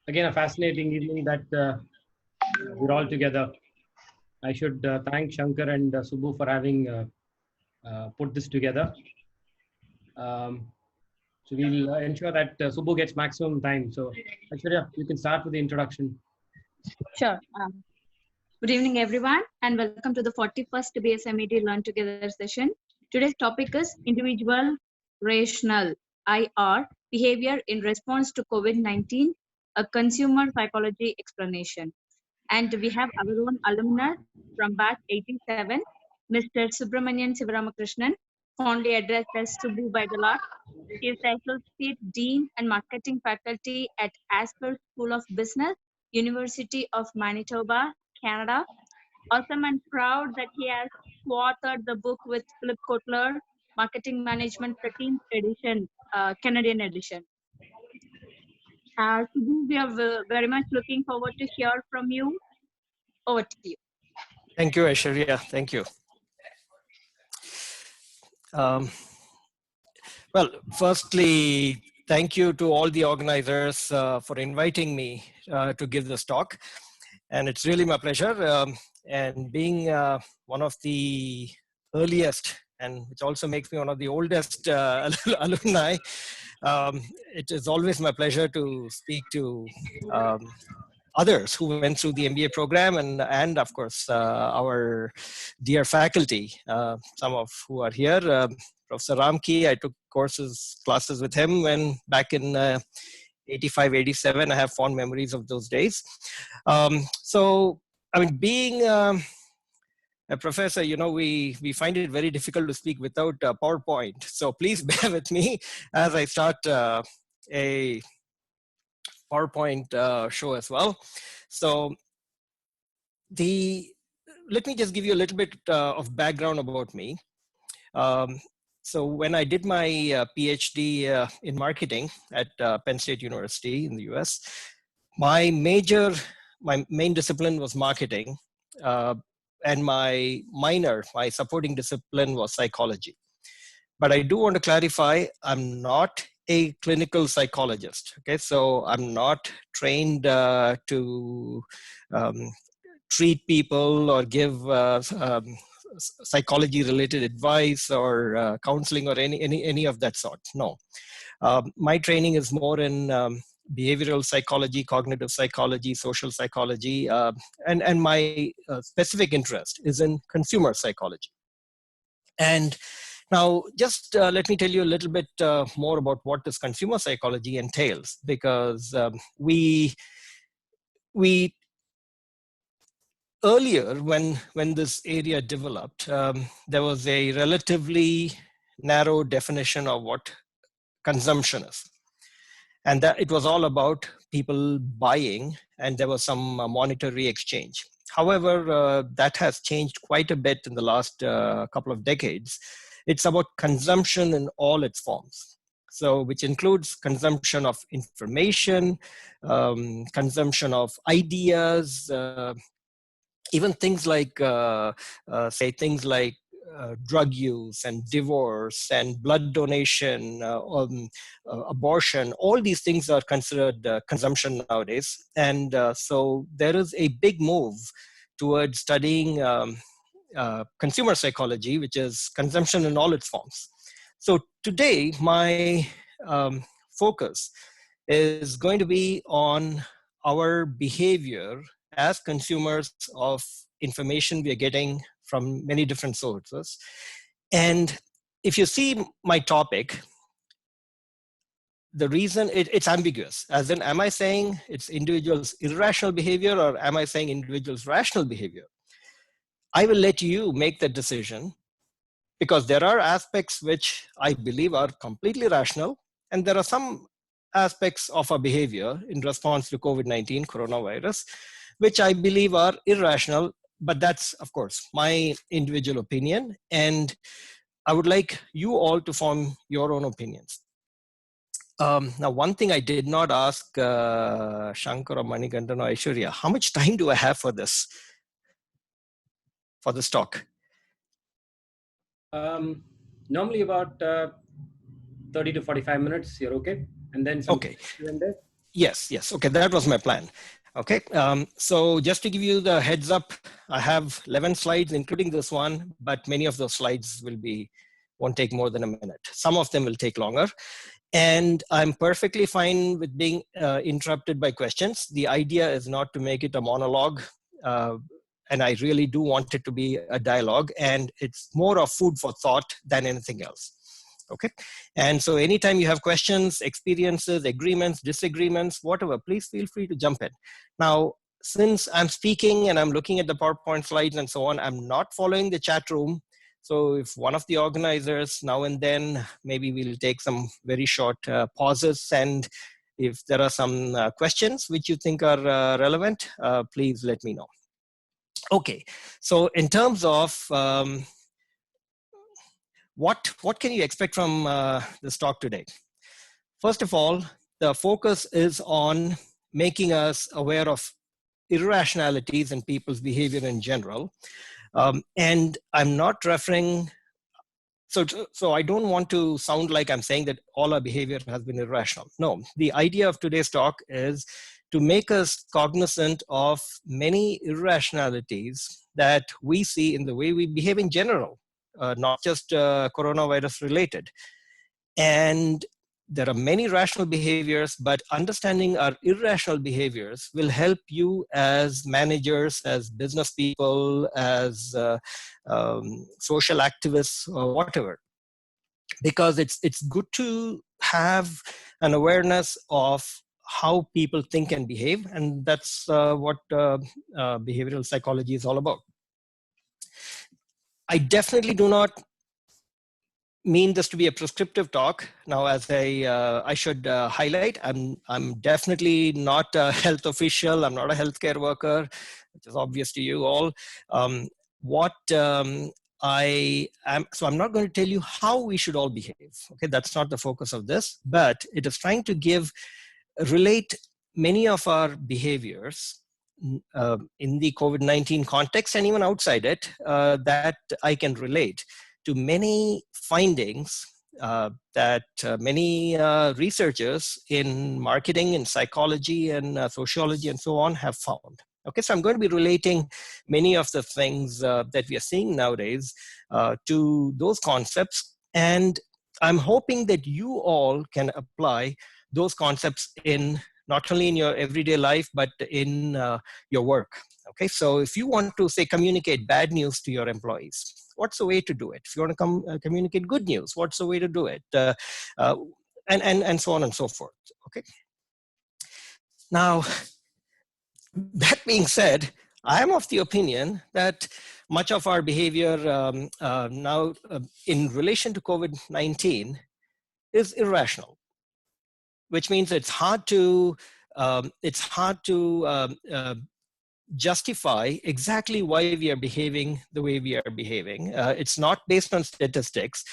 again, a fascinating evening that we're all together. I should thank Shankar and Subbu for having put this together. So we'll ensure that Subbu gets maximum time. So Aishwarya, you can start with the introduction. Sure. Good evening, everyone, and welcome to the 41st BSMED Learn Together session. Today's topic is individual rational IR behavior in response to COVID-19, a consumer psychology explanation. And we have our own alumnus from batch 87, Mr. Subramanian Sivaramakrishnan, fondly addressed as Subbu by the lot. He is the Associate Dean and Marketing Faculty at Asper School of Business, University of Manitoba, Canada. Awesome and proud that he has co-authored the book with Philip Kotler, Marketing Management 13th edition, Canadian edition. Subbu, we are very much looking forward to hear from you. Over to you. Thank you, Aishwarya. Thank you. Well, firstly, thank you to all the organizers for inviting me to give this talk. And it's really my pleasure. And being one of the earliest, and which also makes me one of the oldest alumni, it is always my pleasure to speak to others who went through the MBA program and of course, our dear faculty, some of who are here. Professor Ramki, I took classes with him when back in 85, 87. I have fond memories of those days. So, I mean, being a professor, you know, we find it very difficult to speak without PowerPoint. So please bear with me as I start a PowerPoint show as well. So let me just give you a little bit of background about me. So when I did my PhD in marketing at Penn State University in the US, my main discipline was marketing, and my supporting discipline was psychology. But I do want to clarify, I'm not a clinical psychologist. Okay, so I'm not trained to treat people or give psychology related advice or counseling or any of that sort. No, my training is more in behavioral psychology, cognitive psychology, social psychology, and my specific interest is in consumer psychology. And now, just let me tell you a little bit more about what this consumer psychology entails, because we earlier, when this area developed, there was a relatively narrow definition of what consumption is. And that it was all about people buying, and there was some monetary exchange. However, that has changed quite a bit in the last couple of decades. It's about consumption in all its forms. So, which includes consumption of information, consumption of ideas, even things like, drug use and divorce and blood donation, abortion. All these things are considered consumption nowadays. And so there is a big move towards studying consumer psychology, which is consumption in all its forms. So today, my focus is going to be on our behavior as consumers of information we are getting from many different sources. And if you see my topic, the reason it's ambiguous, as in, am I saying it's individuals' irrational behavior or am I saying individuals' rational behavior? I will let you make that decision, because there are aspects which I believe are completely rational, and there are some aspects of our behavior in response to COVID-19 coronavirus, which I believe are irrational, but that's, of course, my individual opinion. And I would like you all to form your own opinions. Now, one thing I did not ask Shankar or Manikandan or Aishwarya, how much time do I have for this talk? Normally about 30 to 45 minutes. You're okay? And then some okay. Q&A? Yes, yes. Okay, that was my plan. Okay, so just to give you the heads up, I have 11 slides, including this one, but many of those slides won't take more than a minute. Some of them will take longer. And I'm perfectly fine with being interrupted by questions. The idea is not to make it a monologue. And I really do want it to be a dialogue, and it's more of food for thought than anything else. Okay, and so anytime you have questions, experiences, agreements, disagreements, whatever, please feel free to jump in. Now, since I'm speaking and I'm looking at the PowerPoint slides and so on, I'm not following the chat room. So if one of the organizers now and then, maybe we'll take some very short pauses, and if there are some questions which you think are relevant, please let me know. Okay, so in terms of what can you expect from this talk today? First of all, the focus is on making us aware of irrationalities in people's behavior in general. And I'm not referring, so I don't want to sound like I'm saying that all our behavior has been irrational. No, the idea of today's talk is to make us cognizant of many irrationalities that we see in the way we behave in general. Not just coronavirus related. And there are many rational behaviors, but understanding our irrational behaviors will help you as managers, as business people, as social activists, or whatever. Because it's good to have an awareness of how people think and behave, and that's what behavioral psychology is all about. I definitely do not mean this to be a prescriptive talk. Now, as I should highlight, I'm definitely not a health official. I'm not a healthcare worker, which is obvious to you all. I am, so I'm not going to tell you how we should all behave. Okay, that's not the focus of this, but it is trying to relate many of our behaviors in the COVID-19 context and even outside it that I can relate to many findings that many researchers in marketing and psychology and sociology and so on have found. Okay, so I'm going to be relating many of the things that we are seeing nowadays to those concepts, and I'm hoping that you all can apply those concepts in not only in your everyday life, but in your work. Okay, so if you want to, say, communicate bad news to your employees, what's the way to do it? If you want to communicate good news, what's the way to do it? And so on and so forth. Okay. Now, that being said, I am of the opinion that much of our behavior now in relation to COVID-19 is irrational, which means it's hard to justify exactly why we are behaving the way we are behaving. It's not based on statistics.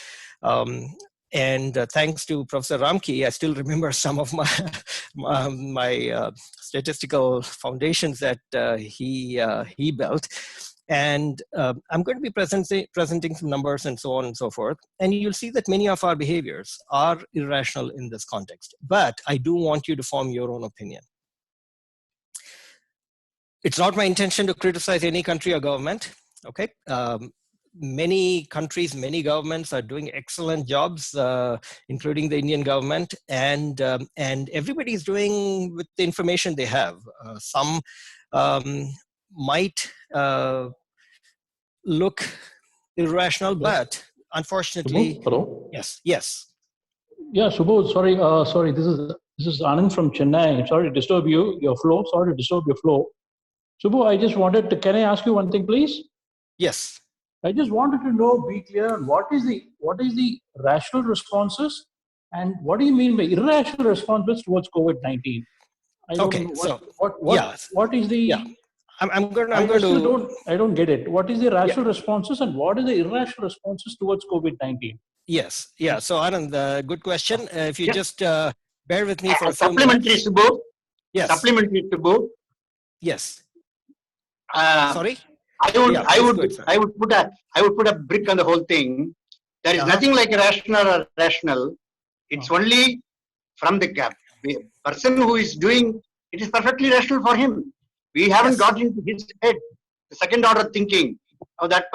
And thanks to Professor Ramki, I still remember some of my statistical foundations that he built. And I'm going to be presenting some numbers and so on and so forth. And you'll see that many of our behaviors are irrational in this context. But I do want you to form your own opinion. It's not my intention to criticize any country or government. Okay. Many countries, many governments are doing excellent jobs, including the Indian government, and everybody is doing with the information they have. Some might look irrational, but unfortunately, Subbu? Hello. Yes. Yeah, Subbu. Sorry. This is Anand from Chennai. Sorry to disturb your flow. Sorry to disturb your flow. Subbu, I just wanted to. Can I ask you one thing, please? Yes. I just wanted to be clear on what is the rational responses and what do you mean by irrational responses towards COVID-19? I don't know what is the. Yeah. I'm going to. I don't get it. What is the rational responses and what is the irrational responses towards COVID-19? Yes. Yeah. So Anand, good question. If you just bear with me for a few supplementary minutes. Subbu. Yes. Supplementary Subbu. Yes. Sorry. I would put a brick on the whole thing. There is nothing like irrational or rational. It's only from the The person who is doing it is perfectly rational for him. We haven't got into his head the second order thinking of that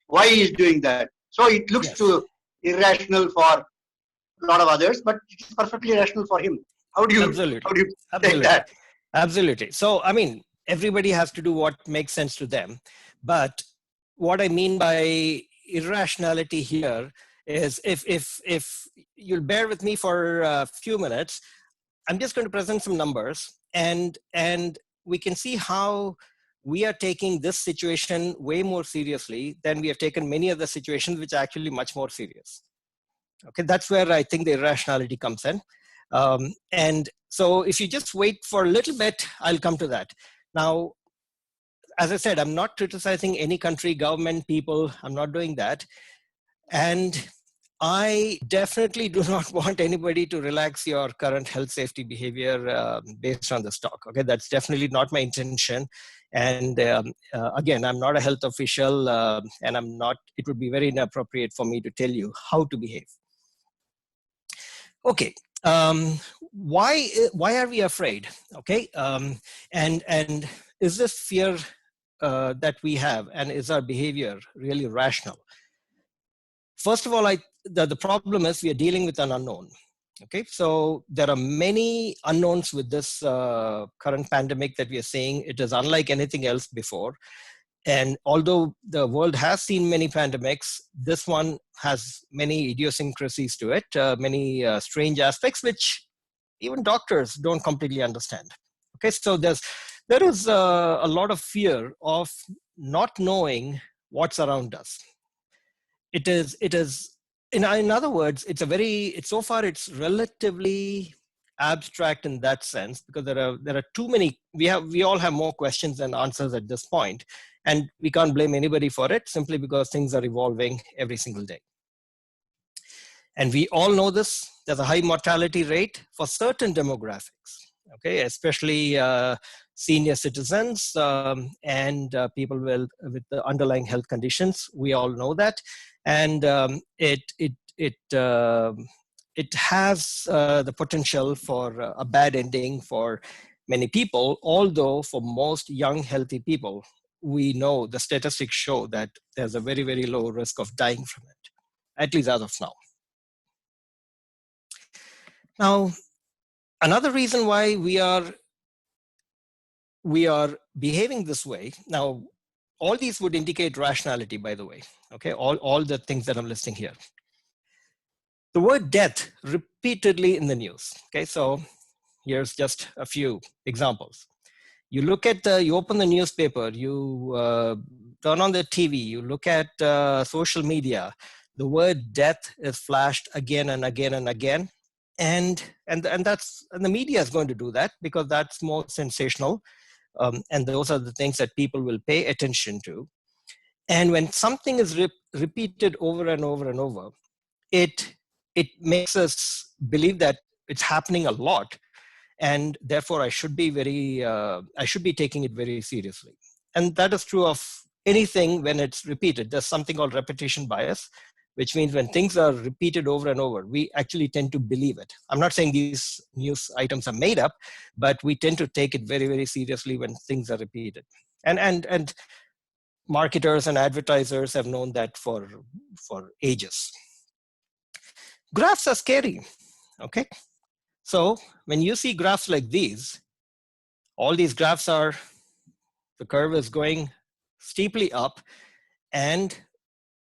why he is doing that. So it looks to irrational for a lot of others, but it is perfectly rational for him. How do you take that? Absolutely. So, I mean, everybody has to do what makes sense to them. But what I mean by irrationality here is if you'll bear with me for a few minutes, I'm just going to present some numbers and we can see how we are taking this situation way more seriously than we have taken many other situations which are actually much more serious. Okay, that's where I think the irrationality comes in. And so if you just wait for a little bit, I'll come to that. Now, as I said, I'm not criticizing any country, government, people. I'm not doing that. And I definitely do not want anybody to relax your current health safety behavior based on this talk. Okay, that's definitely not my intention. And again, I'm not a health official, and it would be very inappropriate for me to tell you how to behave. Okay, why are we afraid? Okay, and is this fear that we have, and is our behavior really rational? First of all, the problem is we are dealing with an unknown. Okay, so there are many unknowns with this current pandemic that we are seeing. It is unlike anything else before. And although the world has seen many pandemics, this one has many idiosyncrasies to it, many strange aspects, which even doctors don't completely understand. Okay, so there is a lot of fear of not knowing what's around us. It is in other words, so far it's relatively abstract in that sense, because there are too many, we all have more questions than answers at this point, and we can't blame anybody for it simply because things are evolving every single day. And we all know this, there's a high mortality rate for certain demographics, okay, especially senior citizens and people with the underlying health conditions. We all know that. And it has the potential for a bad ending for many people, although for most young, healthy people, we know the statistics show that there's a very, very low risk of dying from it, at least as of now. Now, another reason why we are behaving this way, now, all these would indicate rationality, by the way, okay, all the things that I'm listing here. The word death repeatedly in the news, okay, so here's just a few examples. You look at you open the newspaper, you turn on the TV, you look at social media, the word death is flashed again and again and again. And the media is going to do that because that's more sensational. And those are the things that people will pay attention to. And when something is repeated over and over and over, it makes us believe that it's happening a lot, and therefore I should be taking it very seriously. And that is true of anything when it's repeated. There's something called repetition bias, which means when things are repeated over and over, we actually tend to believe it. I'm not saying these news items are made up, but we tend to take it very, very seriously when things are repeated. And marketers and advertisers have known that for ages. Graphs are scary, okay? So when you see graphs like these, all these graphs the curve is going steeply up, and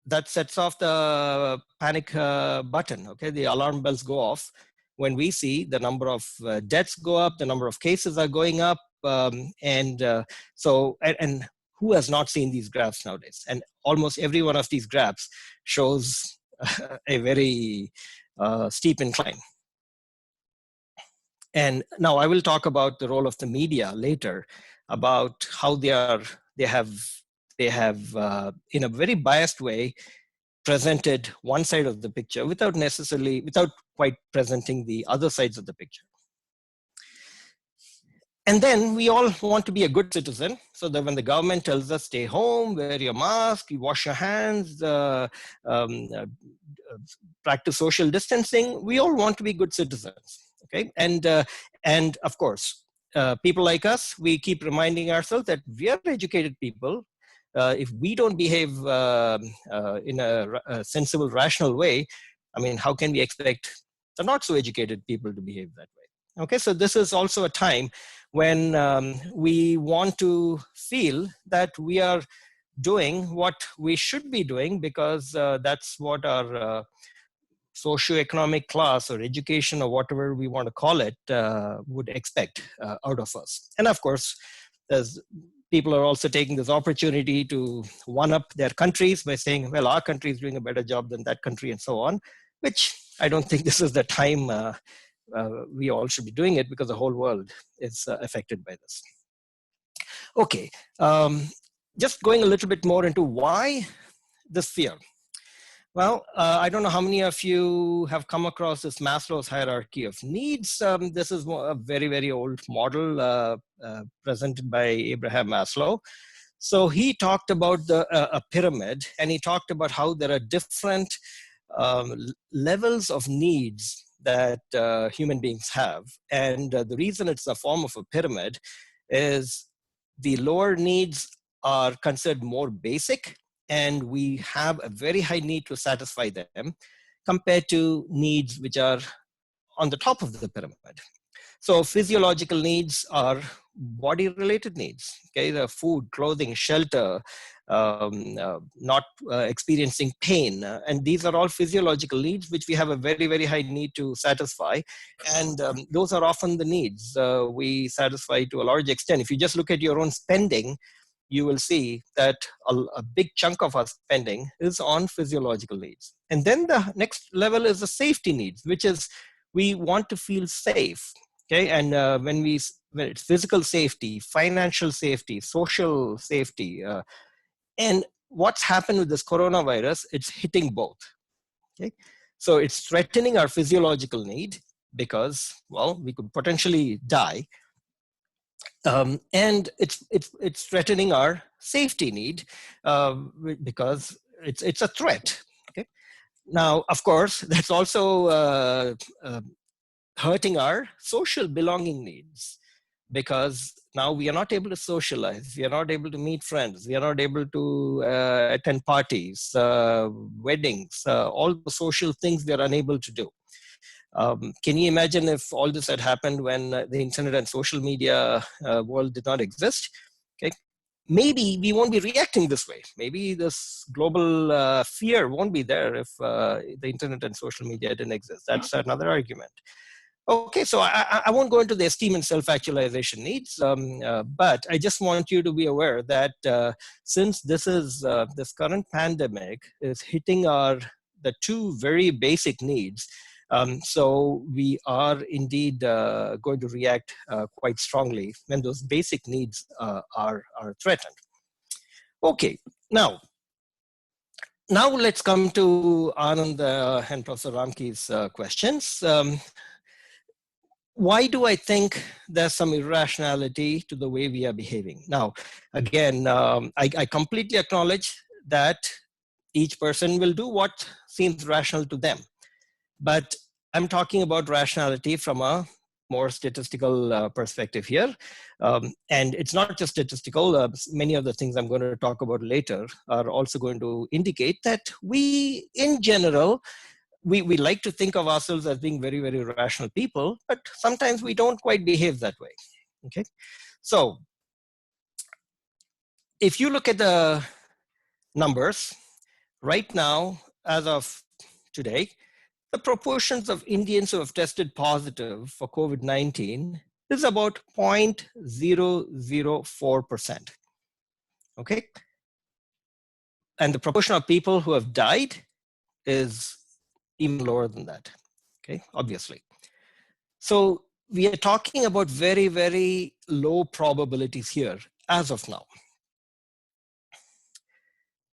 that sets off the panic button, okay? The alarm bells go off when we see the number of deaths go up, the number of cases are going up, and who has not seen these graphs nowadays? And almost every one of these graphs shows a very steep incline. And now I will talk about the role of the media later, about how they have in a very biased way presented one side of the picture without quite presenting the other sides of the picture. And then we all want to be a good citizen, so that when the government tells us stay home, wear your mask, you wash your hands, practice social distancing, we all want to be good citizens. Okay, and of course, people like us, we keep reminding ourselves that we are educated people. If we don't behave in a sensible, rational way, I mean, how can we expect the not so educated people to behave that way? Okay, so this is also a time when we want to feel that we are doing what we should be doing, because that's what our socioeconomic class or education or whatever we want to call it would expect out of us. And of course, there's people are also taking this opportunity to one-up their countries by saying, well, our country is doing a better job than that country and so on, which I don't think this is the time we all should be doing it, because the whole world is affected by this. Okay, just going a little bit more into why this fear. Well, I don't know how many of you have come across this Maslow's hierarchy of needs. This is a very, very old model presented by Abraham Maslow. So he talked about a pyramid, and he talked about how there are different levels of needs that human beings have. And the reason it's a form of a pyramid is the lower needs are considered more basic, and we have a very high need to satisfy them compared to needs which are on the top of the pyramid. So physiological needs are body-related needs, okay? The food, clothing, shelter, not experiencing pain. And these are all physiological needs which we have a very, very high need to satisfy. And those are often the needs we satisfy to a large extent. If you just look at your own spending, you will see that a big chunk of our spending is on physiological needs. And then the next level is the safety needs, which is we want to feel safe. Okay, and when it's physical safety, financial safety, social safety, and what's happened with this coronavirus, it's hitting both. Okay, so it's threatening our physiological need because, well, we could potentially die. And it's threatening our safety need because it's a threat. Okay. Now, of course, that's also hurting our social belonging needs, because now we are not able to socialize, we are not able to meet friends, we are not able to attend parties, weddings, all the social things we are unable to do. Can you imagine if all this had happened when the internet and social media world did not exist? Okay, maybe we won't be reacting this way. Maybe this global fear won't be there if the internet and social media didn't exist. That's another argument. Okay, so I won't go into the esteem and self-actualization needs, but I just want you to be aware that since this is this current pandemic is hitting the two very basic needs, so we are indeed going to react quite strongly when those basic needs are threatened. Okay, now let's come to Anand and Professor Ramke's questions. Why do I think there's some irrationality to the way we are behaving? Now, again, I completely acknowledge that each person will do what seems rational to them. But I'm talking about rationality from a more statistical perspective here. And it's not just statistical. Many of the things I'm going to talk about later are also going to indicate that we, in general, we like to think of ourselves as being very, very rational people, but sometimes we don't quite behave that way. Okay, so if you look at the numbers right now, as of today, the proportions of Indians who have tested positive for COVID-19 is about 0.004%. Okay, and the proportion of people who have died is even lower than that, okay, obviously. So we are talking about very, very low probabilities here as of now.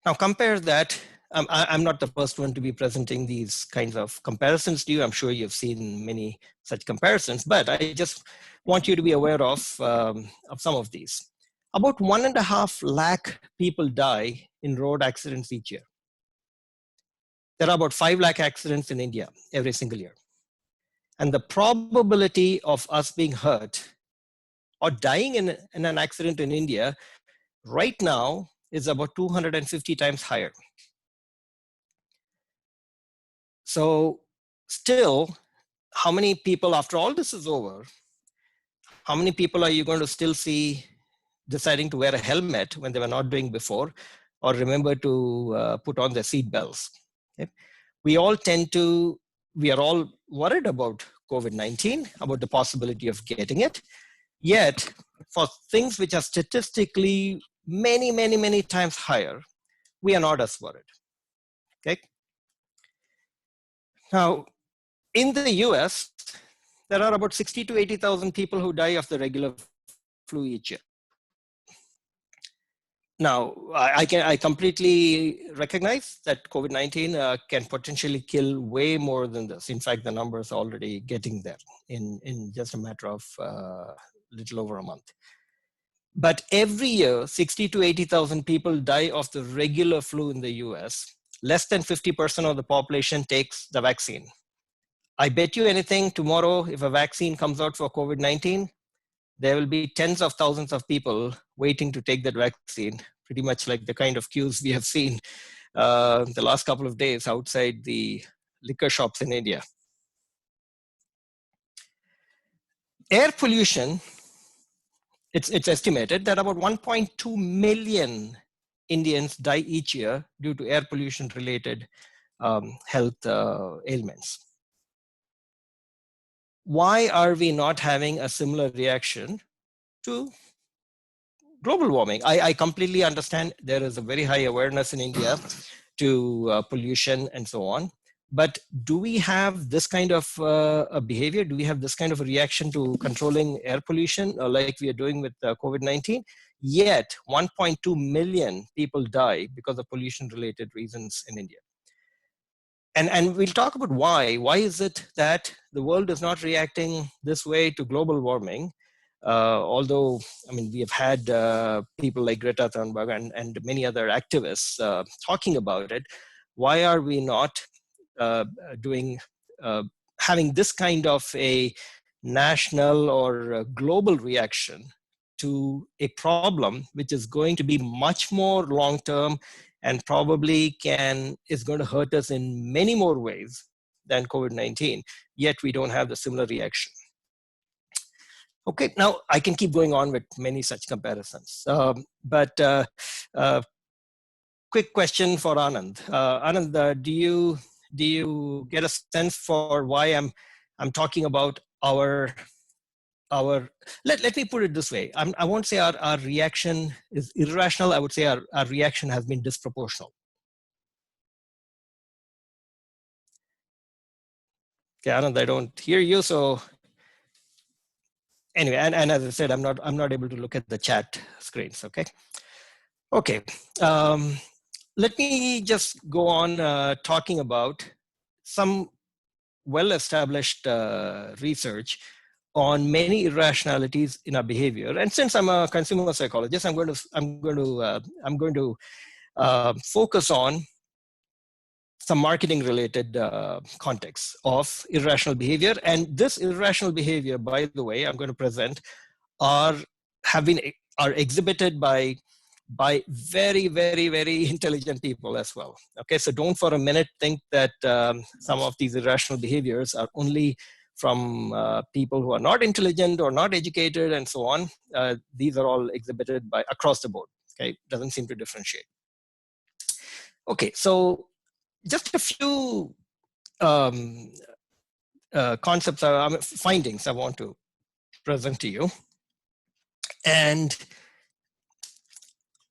Now compare that, I'm not the first one to be presenting these kinds of comparisons to you. I'm sure you've seen many such comparisons, but I just want you to be aware of some of these. About 1.5 lakh people die in road accidents each year. There are about 5 lakh accidents in India every single year. And the probability of us being hurt or dying in an accident in India right now is about 250 times higher. So still, how many people, after all this is over, how many people are you going to still see deciding to wear a helmet when they were not doing before, or remember to put on their seat belts? Okay? We are all worried about COVID-19, about the possibility of getting it. Yet, for things which are statistically many times higher, we are not as worried. Okay. Now, in the US, there are about 60 to 80,000 people who die of the regular flu each year. Now, I completely recognize that COVID-19 can potentially kill way more than this. In fact, the numbers are already getting there in just a matter of little over a month. But every year, 60 to 80,000 people die of the regular flu in the US. Less than 50% of the population takes the vaccine. I bet you anything, tomorrow, if a vaccine comes out for COVID-19, there will be tens of thousands of people waiting to take that vaccine, pretty much like the kind of queues we have seen the last couple of days outside the liquor shops in India. Air pollution, it's estimated that about 1.2 million Indians die each year due to air pollution related health ailments. Why are we not having a similar reaction to global warming? I completely understand there is a very high awareness in India to pollution and so on. But do we have this kind of a behavior? Do we have this kind of a reaction to controlling air pollution like we are doing with COVID-19? Yet 1.2 million people die because of pollution-related reasons in India. And we'll talk about why. Why is it that the world is not reacting this way to global warming? Although, I mean, we have had people like Greta Thunberg and many other activists talking about it. Why are we not having this kind of a national or a global reaction to a problem which is going to be much more long-term and probably is going to hurt us in many more ways than COVID-19, yet we don't have the similar reaction. Okay, now I can keep going on with many such comparisons. Quick question for Anand. Anand, do you get a sense for why I'm talking about our let me put it this way. I won't say our reaction is irrational. I would say our reaction has been disproportional. Okay, Anand, I don't hear you. So anyway, and as I said, I'm not able to look at the chat screens. Okay. Okay. Let me just go on talking about some well-established research on many irrationalities in our behavior. And since I'm a consumer psychologist, I'm going to focus on some marketing-related context of irrational behavior. And this irrational behavior, by the way, I'm going to present are exhibited by very intelligent people as well. Okay, so don't for a minute think that some of these irrational behaviors are only from people who are not intelligent or not educated and so on. These are all exhibited by across the board. Okay, doesn't seem to differentiate. Okay, so just a few concepts, findings I want to present to you. And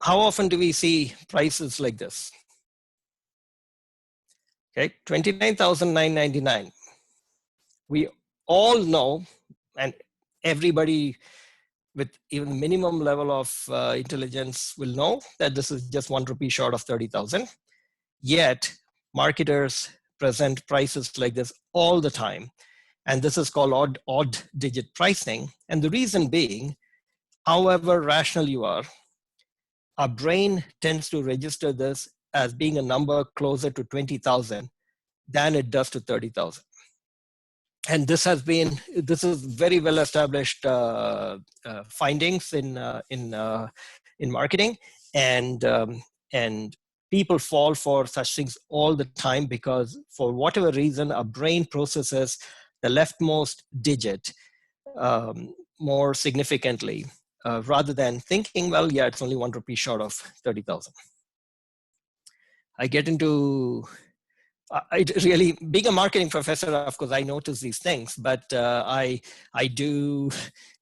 how often do we see prices like this? Okay, $29,999. We all know, and everybody with even minimum level of intelligence will know that this is just 1 rupee short of 30,000. Yet marketers present prices like this all the time. And this is called odd digit pricing. And the reason being, however rational you are, our brain tends to register this as being a number closer to 20,000 than it does to 30,000. And this is very well established findings in marketing, and people fall for such things all the time because for whatever reason our brain processes the leftmost digit more significantly rather than thinking, well, yeah, it's only 1 rupee short of 30,000. I get into really, being a marketing professor, of course, I notice these things, but it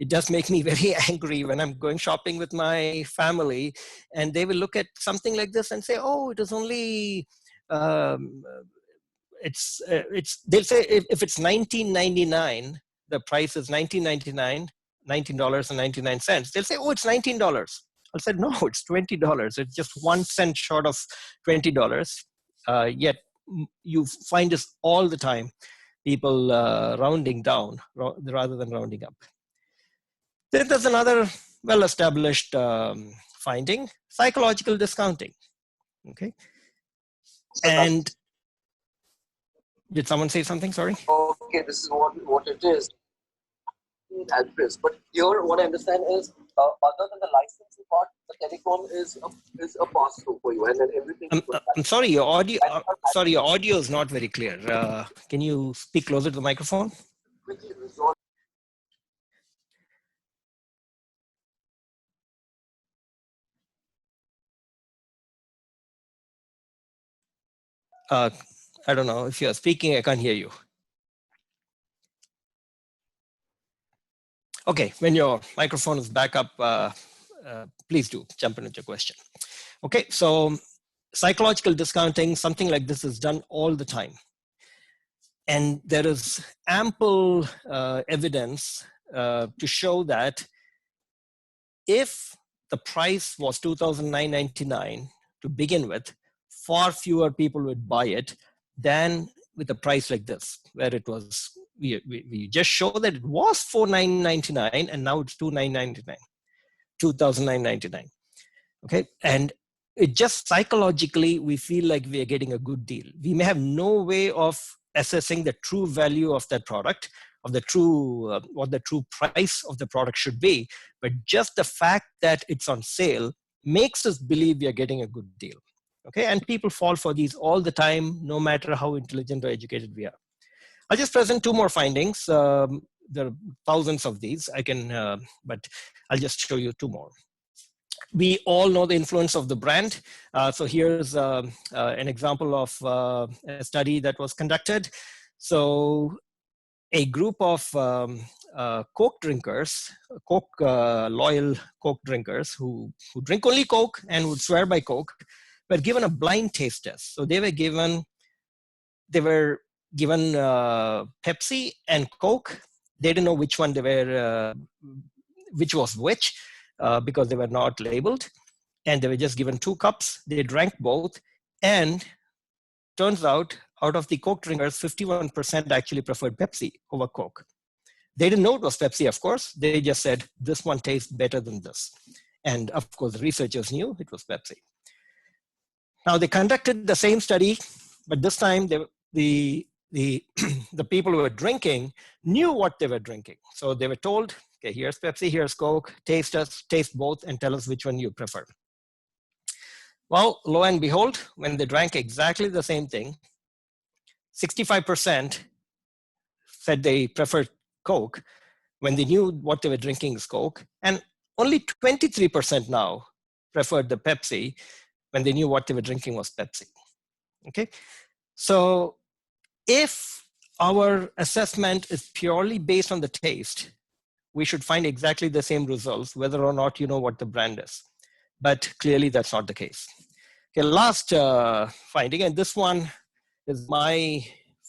does make me very angry when I'm going shopping with my family and they will look at something like this and say, oh, it is only, they'll say if it's $19.99, the price is $19.99, $19.99. They'll say, oh, it's $19. I'll say, no, it's $20. It's just 1 cent short of $20. Yet you find this all the time, people rounding down rather than rounding up. Then there's another well-established finding, psychological discounting. Okay. And did someone say something? Sorry. Okay, this is what it is. Address, but here what I understand is other than the licensing part, the telecom is a pass through for you, and then everything. I'm sorry, your audio is not very clear. Can you speak closer to the microphone? I don't know if you're speaking. I can't hear you. Okay, when your microphone is back up, please do jump into your question. Okay, so psychological discounting, something like this is done all the time. And there is ample evidence to show that if the price was $2,999 to begin with, far fewer people would buy it than with a price like this, where it was, we just show that it was $4,999 and now it's $2,999. Okay, and it just psychologically, we feel like we are getting a good deal. We may have no way of assessing the true value of that product, of the true, what the true price of the product should be, but just the fact that it's on sale makes us believe we are getting a good deal. Okay, and people fall for these all the time, no matter how intelligent or educated we are. I'll just present 2 more findings. There are thousands of these. But I'll just show you 2 more. We all know the influence of the brand. So here's an example of a study that was conducted. So a group of Coke drinkers, loyal Coke drinkers who drink only Coke and would swear by Coke, were given a blind taste test. So they were given Pepsi and Coke. They didn't know which one they were, which was which, because they were not labeled. And they were just given 2 cups. They drank both. And turns out of the Coke drinkers, 51% actually preferred Pepsi over Coke. They didn't know it was Pepsi, of course. They just said, this one tastes better than this. And of course, the researchers knew it was Pepsi. Now they conducted the same study, but this time the people who were drinking knew what they were drinking. So they were told, okay, here's Pepsi, here's Coke, taste both and tell us which one you prefer. Well, lo and behold, when they drank exactly the same thing, 65% said they preferred Coke when they knew what they were drinking is Coke, and only 23% now preferred the Pepsi when they knew what they were drinking was Pepsi. Okay, so if our assessment is purely based on the taste, we should find exactly the same results, whether or not you know what the brand is. But clearly that's not the case. Okay, last finding, and this one is my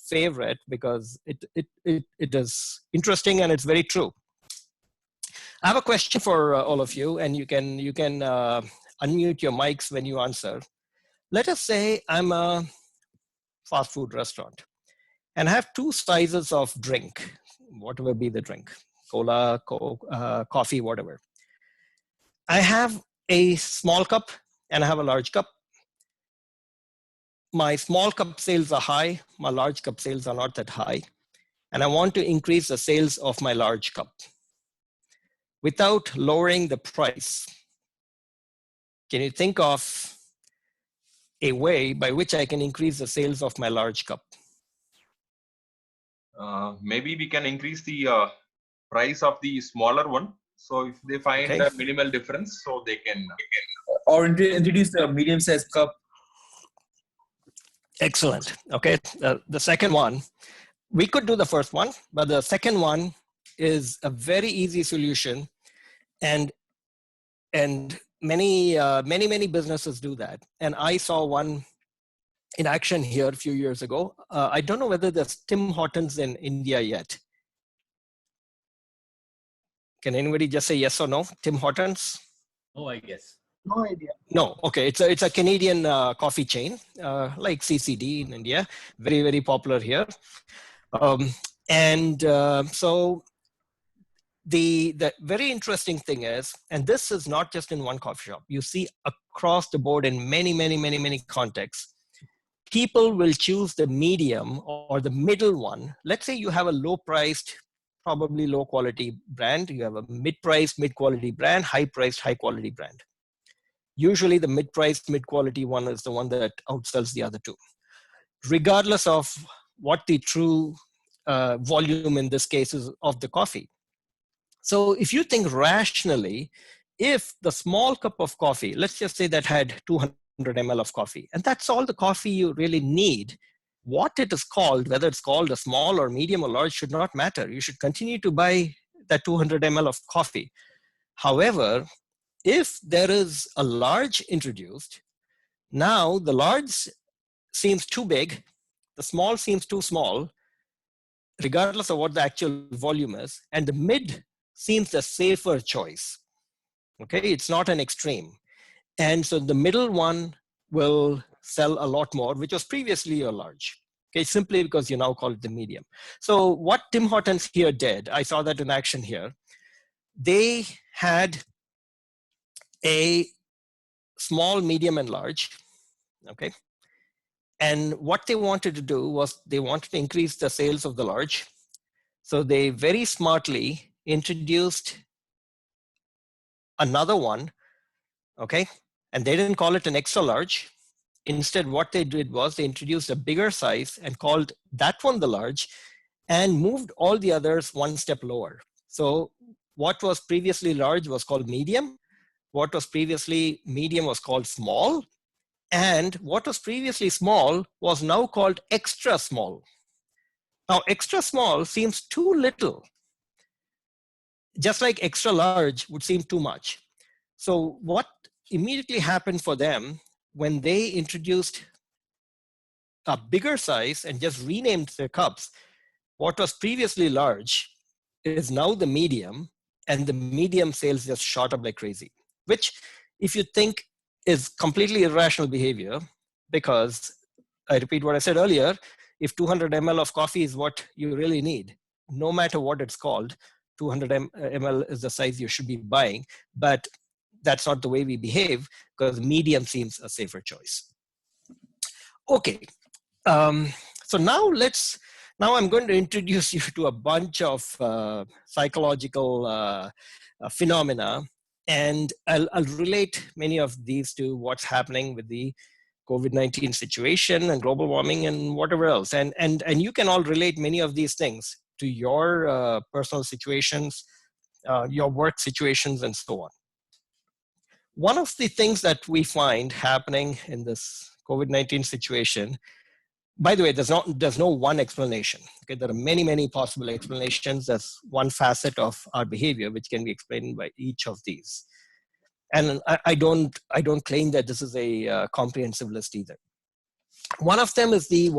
favorite because it is interesting and it's very true. I have a question for all of you, and you can unmute your mics when you answer. Let us say I'm a fast food restaurant and I have 2 sizes of drink, whatever be the drink, cola, Coke, coffee, whatever. I have a small cup and I have a large cup. My small cup sales are high, my large cup sales are not that high. and I want to increase the sales of my large cup without lowering the price. Can you think of a way by which I can increase the sales of my large cup? Maybe we can increase the price of the smaller one. So if they find a minimal difference, so they can. Or introduce the medium-sized cup. Excellent. Okay, the second one, we could do the first one, but the second one is a very easy solution, and many businesses do that. And I saw one in action here a few years ago. I don't know whether there's Tim Hortons in India yet. Can anybody just say yes or no? Tim Hortons? Oh, I guess. No idea. No, okay. It's a Canadian coffee chain, like CCD in India, very popular here. So the very interesting thing is, and this is not just in one coffee shop, you see across the board in many contexts, people will choose the medium or the middle one. Let's say you have a low-priced, probably low-quality brand. You have a mid-priced, mid-quality brand, high-priced, high-quality brand. Usually the mid-priced, mid-quality one is the one that outsells the other two, regardless of what the true volume in this case is of the coffee. So if you think rationally, if the small cup of coffee, let's just say that had 200 ml of coffee, and that's all the coffee you really need, what it is called, whether it's called a small or medium or large, should not matter. You should continue to buy that 200 ml of coffee. However, if there is a large introduced, now the large seems too big, the small seems too small, regardless of what the actual volume is, and the mid seems the safer choice. Okay, it's not an extreme. And so the middle one will sell a lot more, which was previously a large. Okay, simply because you now call it the medium. So what Tim Hortons here did, I saw that in action here, they had a small, medium, and large, okay? And what they wanted to do was they wanted to increase the sales of the large. So they very smartly introduced another one, okay? And they didn't call it an extra large. Instead, what they did was they introduced a bigger size and called that one the large and moved all the others one step lower. So what was previously large was called medium. What was previously medium was called small. And what was previously small was now called extra small. Now, extra small seems too little, just like extra large would seem too much. So what immediately happened for them when they introduced a bigger size and just renamed their cups, what was previously large is now the medium, and the medium sales just shot up like crazy, which if you think is completely irrational behavior, because I repeat what I said earlier, if 200 ml of coffee is what you really need, no matter what it's called, 200 ml is the size you should be buying, but that's not the way we behave because medium seems a safer choice. Okay, so now I'm going to introduce you to a bunch of psychological phenomena, and I'll relate many of these to what's happening with the COVID-19 situation and global warming and whatever else. And you can all relate many of these things to your personal situations, your work situations, and so on. One of the things that we find happening in this COVID-19 situation, by the way, there's no one explanation. Okay, there are many possible explanations. That's one facet of our behavior, which can be explained by each of these. And I don't claim that this is a comprehensive list either. One of them is it's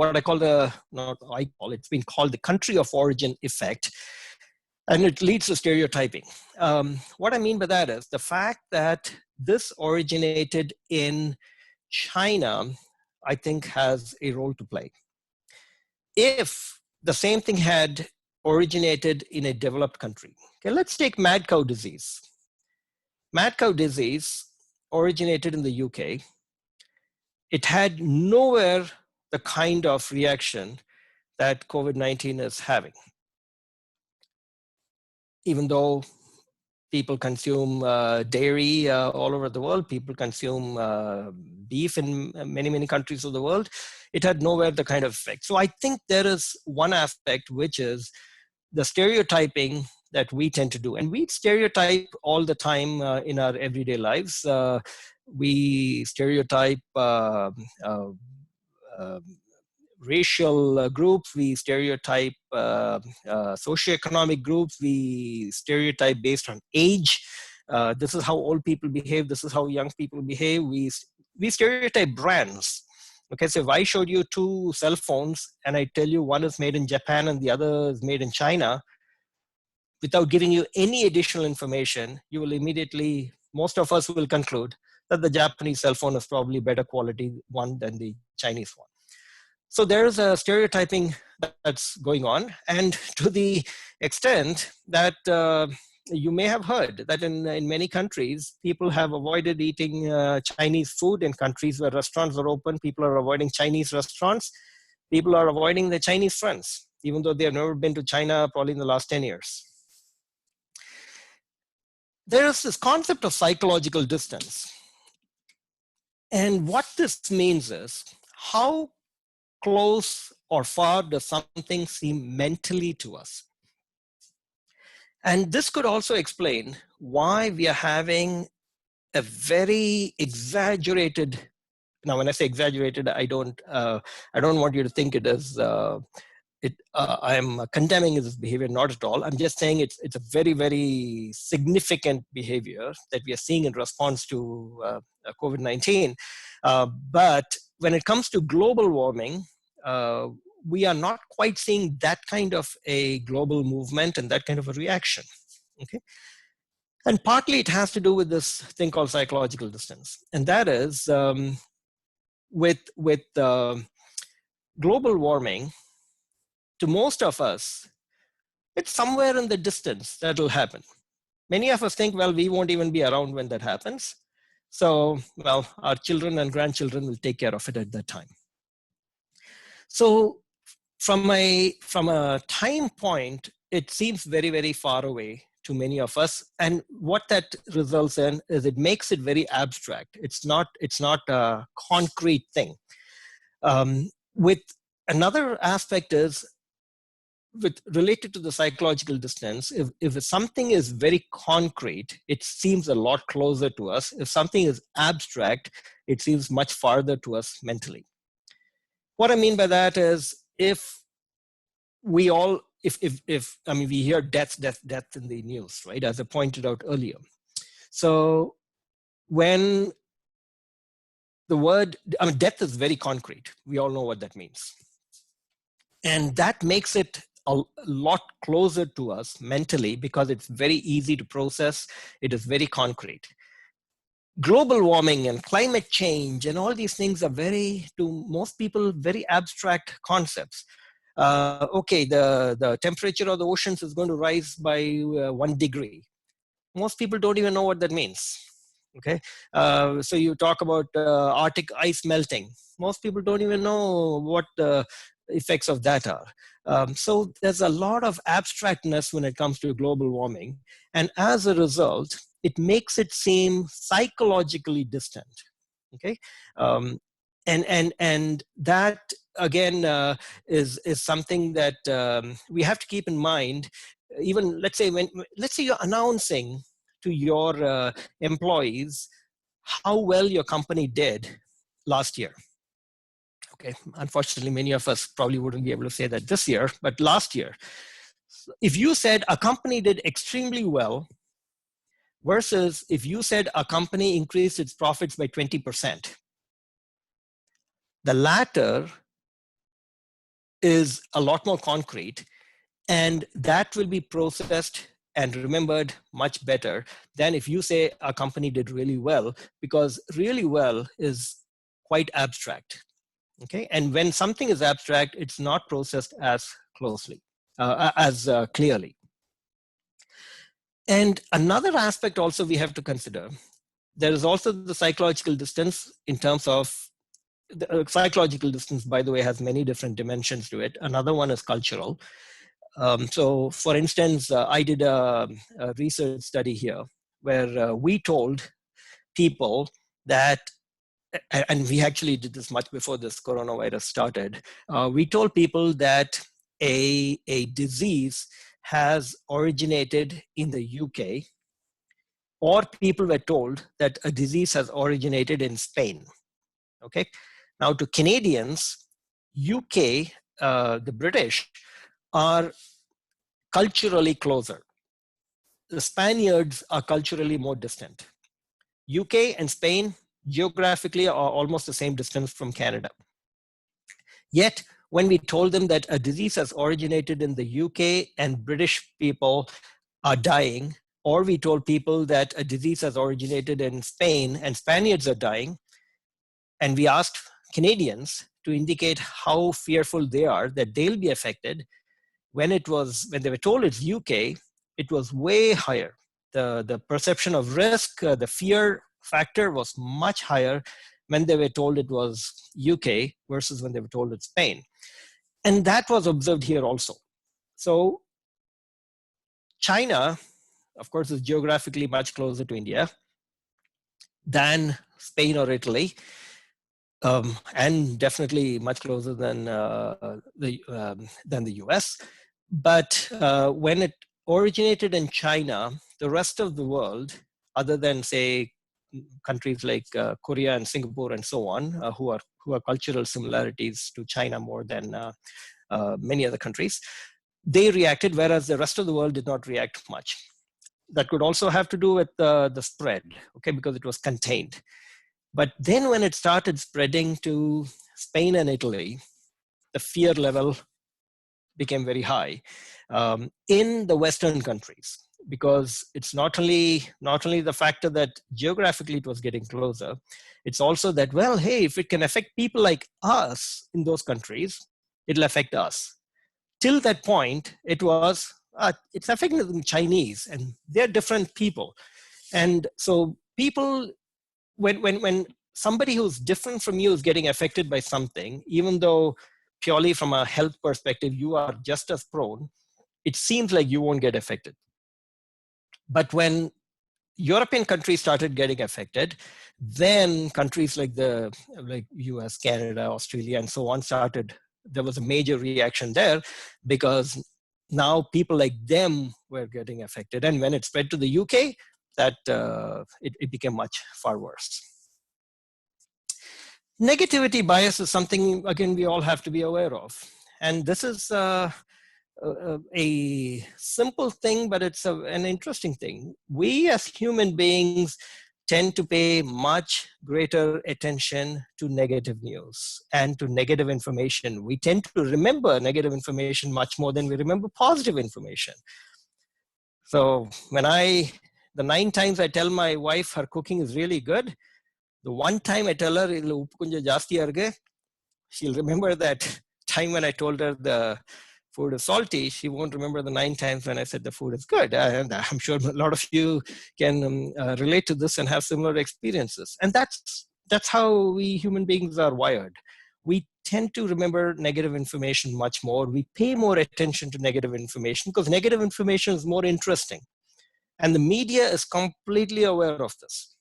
been called the country of origin effect, and it leads to stereotyping. What I mean by that is the fact that this originated in China, I think, has a role to play. If the same thing had originated in a developed country, okay, let's take mad cow disease. Mad cow disease originated in the UK. It had nowhere the kind of reaction that COVID-19 is having. even though people consume dairy all over the world, people consume beef in many, many countries of the world, it had nowhere the kind of effect. So I think there is one aspect, which is the stereotyping that we tend to do. And we stereotype all the time in our everyday lives. We stereotype racial groups, we stereotype socioeconomic groups, we stereotype based on age. This is how old people behave, this is how young people behave. We stereotype brands. Okay, so if I showed you two cell phones and I tell you one is made in Japan and the other is made in China, without giving you any additional information, you will immediately, most of us will conclude that the Japanese cell phone is probably better quality one than the Chinese one. So there's a stereotyping that's going on, and to the extent that you may have heard that in many countries, people have avoided eating Chinese food. In countries where restaurants are open, people are avoiding Chinese restaurants. People are avoiding their Chinese friends, even though they have never been to China probably in the last 10 years. There is this concept of psychological distance. And what this means is, how close or far does something seem mentally to us? And this could also explain why we are having a very exaggerated, now when I say exaggerated, I don't want you to think it is, I'm condemning this behavior, not at all. I'm just saying it's a very, very significant behavior that we are seeing in response to COVID-19. But when it comes to global warming, we are not quite seeing that kind of a global movement and that kind of a reaction. Okay, and partly it has to do with this thing called psychological distance, and that is with global warming. To most of us, it's somewhere in the distance that will happen. Many of us think, well, we won't even be around when that happens. So, well, our children and grandchildren will take care of it at that time. So from a time point, it seems very, very far away to many of us. And what that results in is it makes it very abstract. It's not a concrete thing. With another aspect is, related to the psychological distance, if something is very concrete, it seems a lot closer to us. If something is abstract, it seems much farther to us mentally. What I mean by that is, if we hear death in the news, right? As I pointed out earlier. So when the word, death is very concrete. We all know what that means. And that makes it a lot closer to us mentally because it's very easy to process. It is very concrete. Global warming and climate change and all these things are to most people, very abstract concepts. Okay, the temperature of the oceans is going to rise by 1 degree. Most people don't even know what that means. Okay, so you talk about Arctic ice melting. Most people don't even know what the effects of that are. So there's a lot of abstractness when it comes to global warming. And as a result, it makes it seem psychologically distant. Okay, and that again is something that we have to keep in mind. Even let's say you're announcing to your employees how well your company did last year. Okay, unfortunately, many of us probably wouldn't be able to say that this year, but last year, if you said a company did extremely well versus if you said a company increased its profits by 20%, the latter is a lot more concrete, and that will be processed and remembered much better than if you say a company did really well, because really well is quite abstract. Okay, and when something is abstract, it's not processed as closely, as clearly. And another aspect also we have to consider, there is also the psychological distance in terms of, psychological distance, by the way, has many different dimensions to it. Another one is cultural. So for instance, I did a research study here where we told people that, and we actually did this much before this coronavirus started, we told people that a disease has originated in the UK, or people were told that a disease has originated in Spain. Okay, now to Canadians, UK, the British, are culturally closer. The Spaniards are culturally more distant. UK and Spain geographically are almost the same distance from Canada. Yet, when we told them that a disease has originated in the UK and British people are dying, or we told people that a disease has originated in Spain and Spaniards are dying, and we asked Canadians to indicate how fearful they are that they'll be affected, when they were told it's UK, it was way higher. The perception of risk, the fear factor was much higher when they were told it was UK versus when they were told it's Spain. And that was observed here also. So China, of course, is geographically much closer to India than Spain or Italy, and definitely much closer than the US. But when it originated in China, the rest of the world, other than say countries like Korea and Singapore and so on, who are cultural similarities to China more than many other countries, they reacted, whereas the rest of the world did not react much. That could also have to do with the spread, okay, because it was contained. But then when it started spreading to Spain and Italy, the fear level became very high in the Western countries, because it's not only the factor that geographically it was getting closer, it's also that, well, hey, if it can affect people like us in those countries, it'll affect us. Till that point, it was, it's affecting the Chinese, and they're different people. And so people, when somebody who's different from you is getting affected by something, even though purely from a health perspective, you are just as prone, it seems like you won't get affected. But when European countries started getting affected, then countries like US, Canada, Australia, and so on there was a major reaction there, because now people like them were getting affected. And when it spread to the UK, that it became much far worse. Negativity bias is something, again, we all have to be aware of. And this is a simple thing, but it's an interesting thing. We as human beings tend to pay much greater attention to negative news and to negative information. We tend to remember negative information much more than we remember positive information. So the 9 times I tell my wife her cooking is really good, the one time I tell her, she'll remember that time when I told her the food is salty. She won't remember the 9 times when I said the food is good. And I'm sure a lot of you can relate to this and have similar experiences. And that's how we human beings are wired. We tend to remember negative information much more. We pay more attention to negative information because negative information is more interesting. And the media is completely aware of this.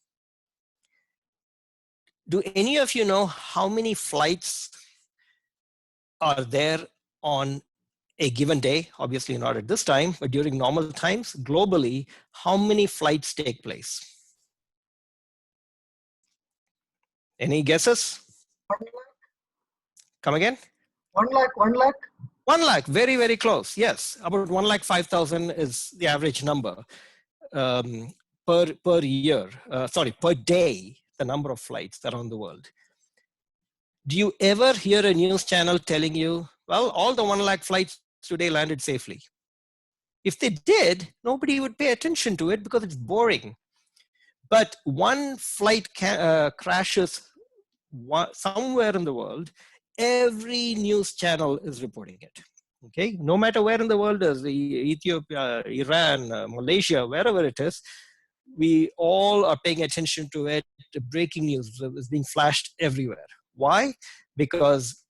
Do any of you know how many flights are there on a given day? Obviously not at this time, but during normal times, globally, how many flights take place? Any guesses? 1 lakh. Come again? 1 lakh, 1 lakh. 1 lakh, very, very close. Yes, about 1,05,000 is the average number per year. Per day, the number of flights around the world. Do you ever hear a news channel telling you, well, all the 1 lakh flights today landed safely? If they did, nobody would pay attention to it because it's boring. But one flight crashes somewhere in the world, every news channel is reporting it. Okay, no matter where in the world it is, Ethiopia, Iran, Malaysia, wherever it is, we all are paying attention to it. The breaking news is being flashed everywhere. Why? Because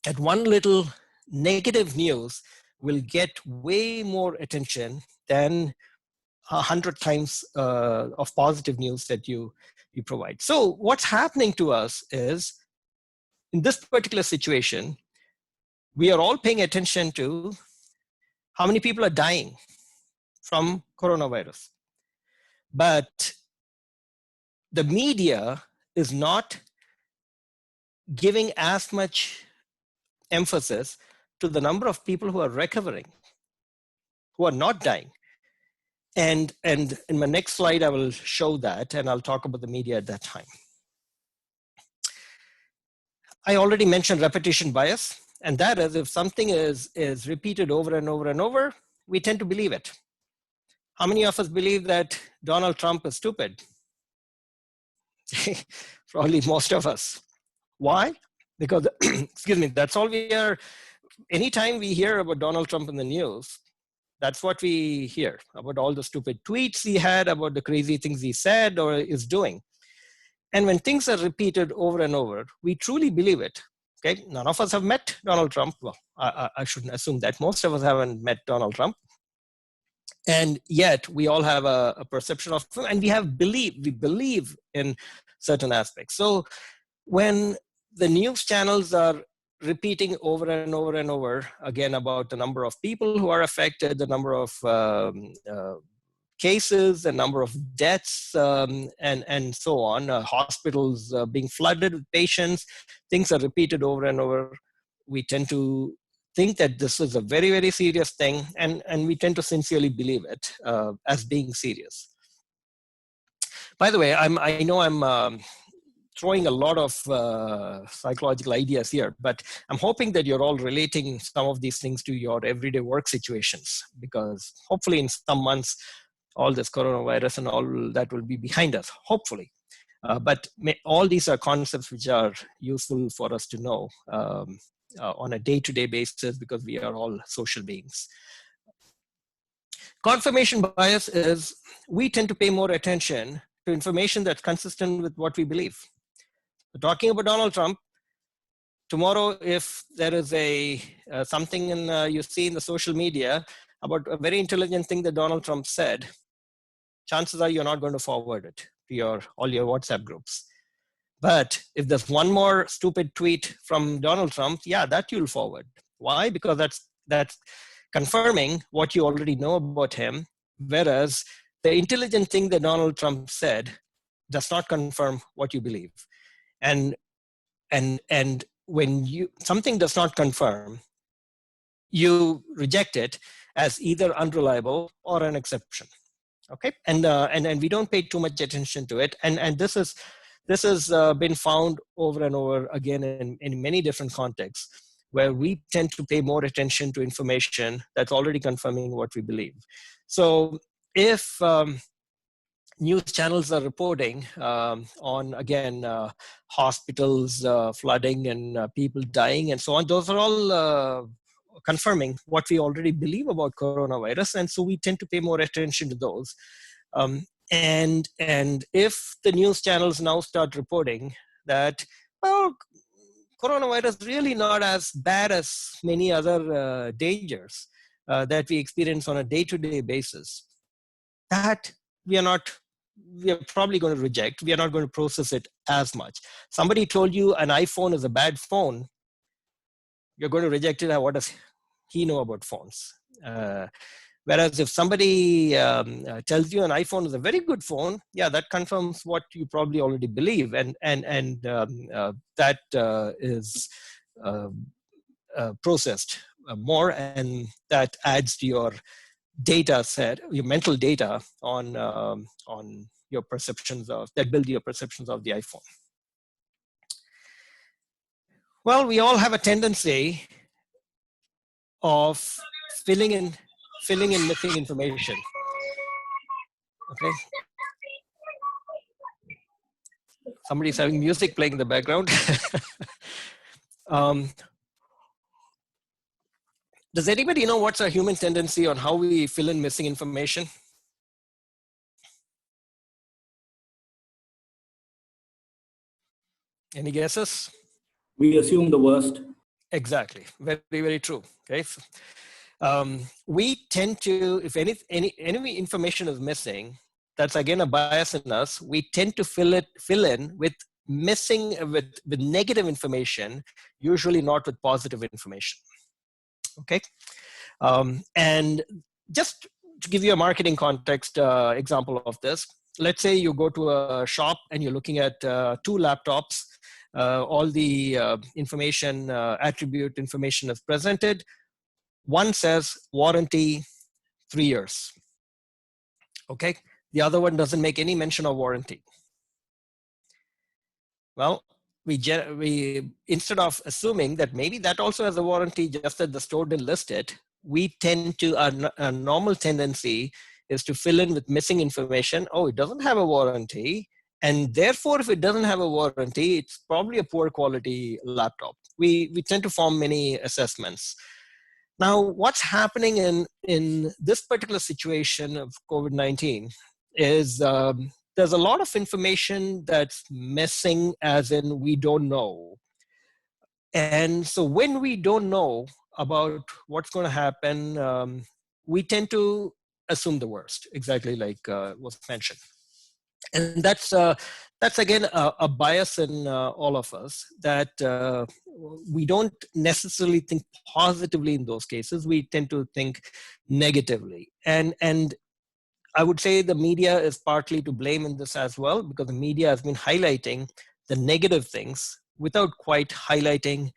at one little negative news, will get way more attention than 100 times of positive news that you provide. So what's happening to us is, in this particular situation, we are all paying attention to how many people are dying from coronavirus. But the media is not giving as much emphasis to the number of people who are recovering, who are not dying. And in my next slide, I will show that, and I'll talk about the media at that time. I already mentioned repetition bias, and that is, if something is repeated over and over and over, we tend to believe it. How many of us believe that Donald Trump is stupid? Probably most of us. Why? Because, excuse me, that's all we are. Anytime we hear about Donald Trump in the news, that's what we hear about, all the stupid tweets he had, about the crazy things he said or is doing. And when things are repeated over and over, we truly believe it. Okay, none of us have met Donald Trump. Well, I shouldn't assume that. Most of us haven't met Donald Trump. And yet we all have a perception of him, and we believe in certain aspects. So when the news channels are repeating over and over and over again about the number of people who are affected, the number of cases, the number of deaths, and so on, hospitals being flooded with patients, things are repeated over and over, we tend to think that this is a very, very serious thing, and we tend to sincerely believe it as being serious. By the way, I know I'm throwing a lot of psychological ideas here, but I'm hoping that you're all relating some of these things to your everyday work situations, because hopefully in some months, all this coronavirus and all that will be behind us, hopefully. But all these are concepts which are useful for us to know on a day-to-day basis, because we are all social beings. Confirmation bias is, we tend to pay more attention to information that's consistent with what we believe. We're talking about Donald Trump. Tomorrow, if there is something you see in the social media about a very intelligent thing that Donald Trump said, chances are you're not going to forward it to all your WhatsApp groups. But if there's one more stupid tweet from Donald Trump, yeah, that you'll forward. Why? Because that's confirming what you already know about him, whereas the intelligent thing that Donald Trump said does not confirm what you believe. And when something does not confirm, you reject it as either unreliable or an exception. Okay, and we don't pay too much attention to it, and this has been found over and over again in many different contexts, where we tend to pay more attention to information that's already confirming what we believe. So if news channels are reporting on, again, hospitals flooding and people dying and so on, those are all confirming what we already believe about coronavirus, and so we tend to pay more attention to those. And if the news channels now start reporting that, well, coronavirus is really not as bad as many other dangers that we experience on a day-to-day basis, that we are probably going to reject. We are not going to process it as much. Somebody told you an iPhone is a bad phone, you're going to reject it. What does he know about phones? Whereas if somebody tells you an iPhone is a very good phone, yeah, that confirms what you probably already believe, and that is processed more, and that adds to your data set, your mental data on your perceptions that build your perceptions of the iPhone. Well, we all have a tendency of filling in missing information. Okay. Somebody's having music playing in the background. Does anybody know what's our human tendency on how we fill in missing information? Any guesses? We assume the worst. Exactly. Very, very true. Okay. we tend to, if any information is missing, that's again a bias in us. We tend to fill in with with negative information, usually not with positive information. Okay, and just to give you a marketing context example of this, let's say you go to a shop and you're looking at 2 laptops. All the information, attribute information is presented. One says warranty 3 years. Okay, the other one doesn't make any mention of warranty. Well, we instead of assuming that maybe that also has a warranty, just that the store didn't list it, we tend to, a normal tendency is to fill in with missing information. Oh, it doesn't have a warranty, and therefore if it doesn't have a warranty, it's probably a poor quality laptop. We tend to form many assessments. Now, what's happening in this particular situation of COVID-19 is there's a lot of information that's missing, as in we don't know. And so when we don't know about what's going to happen, we tend to assume the worst, exactly like was mentioned. And that's again a bias in all of us, that we don't necessarily think positively in those cases. We tend to think negatively. And I would say the media is partly to blame in this as well, because the media has been highlighting the negative things without quite highlighting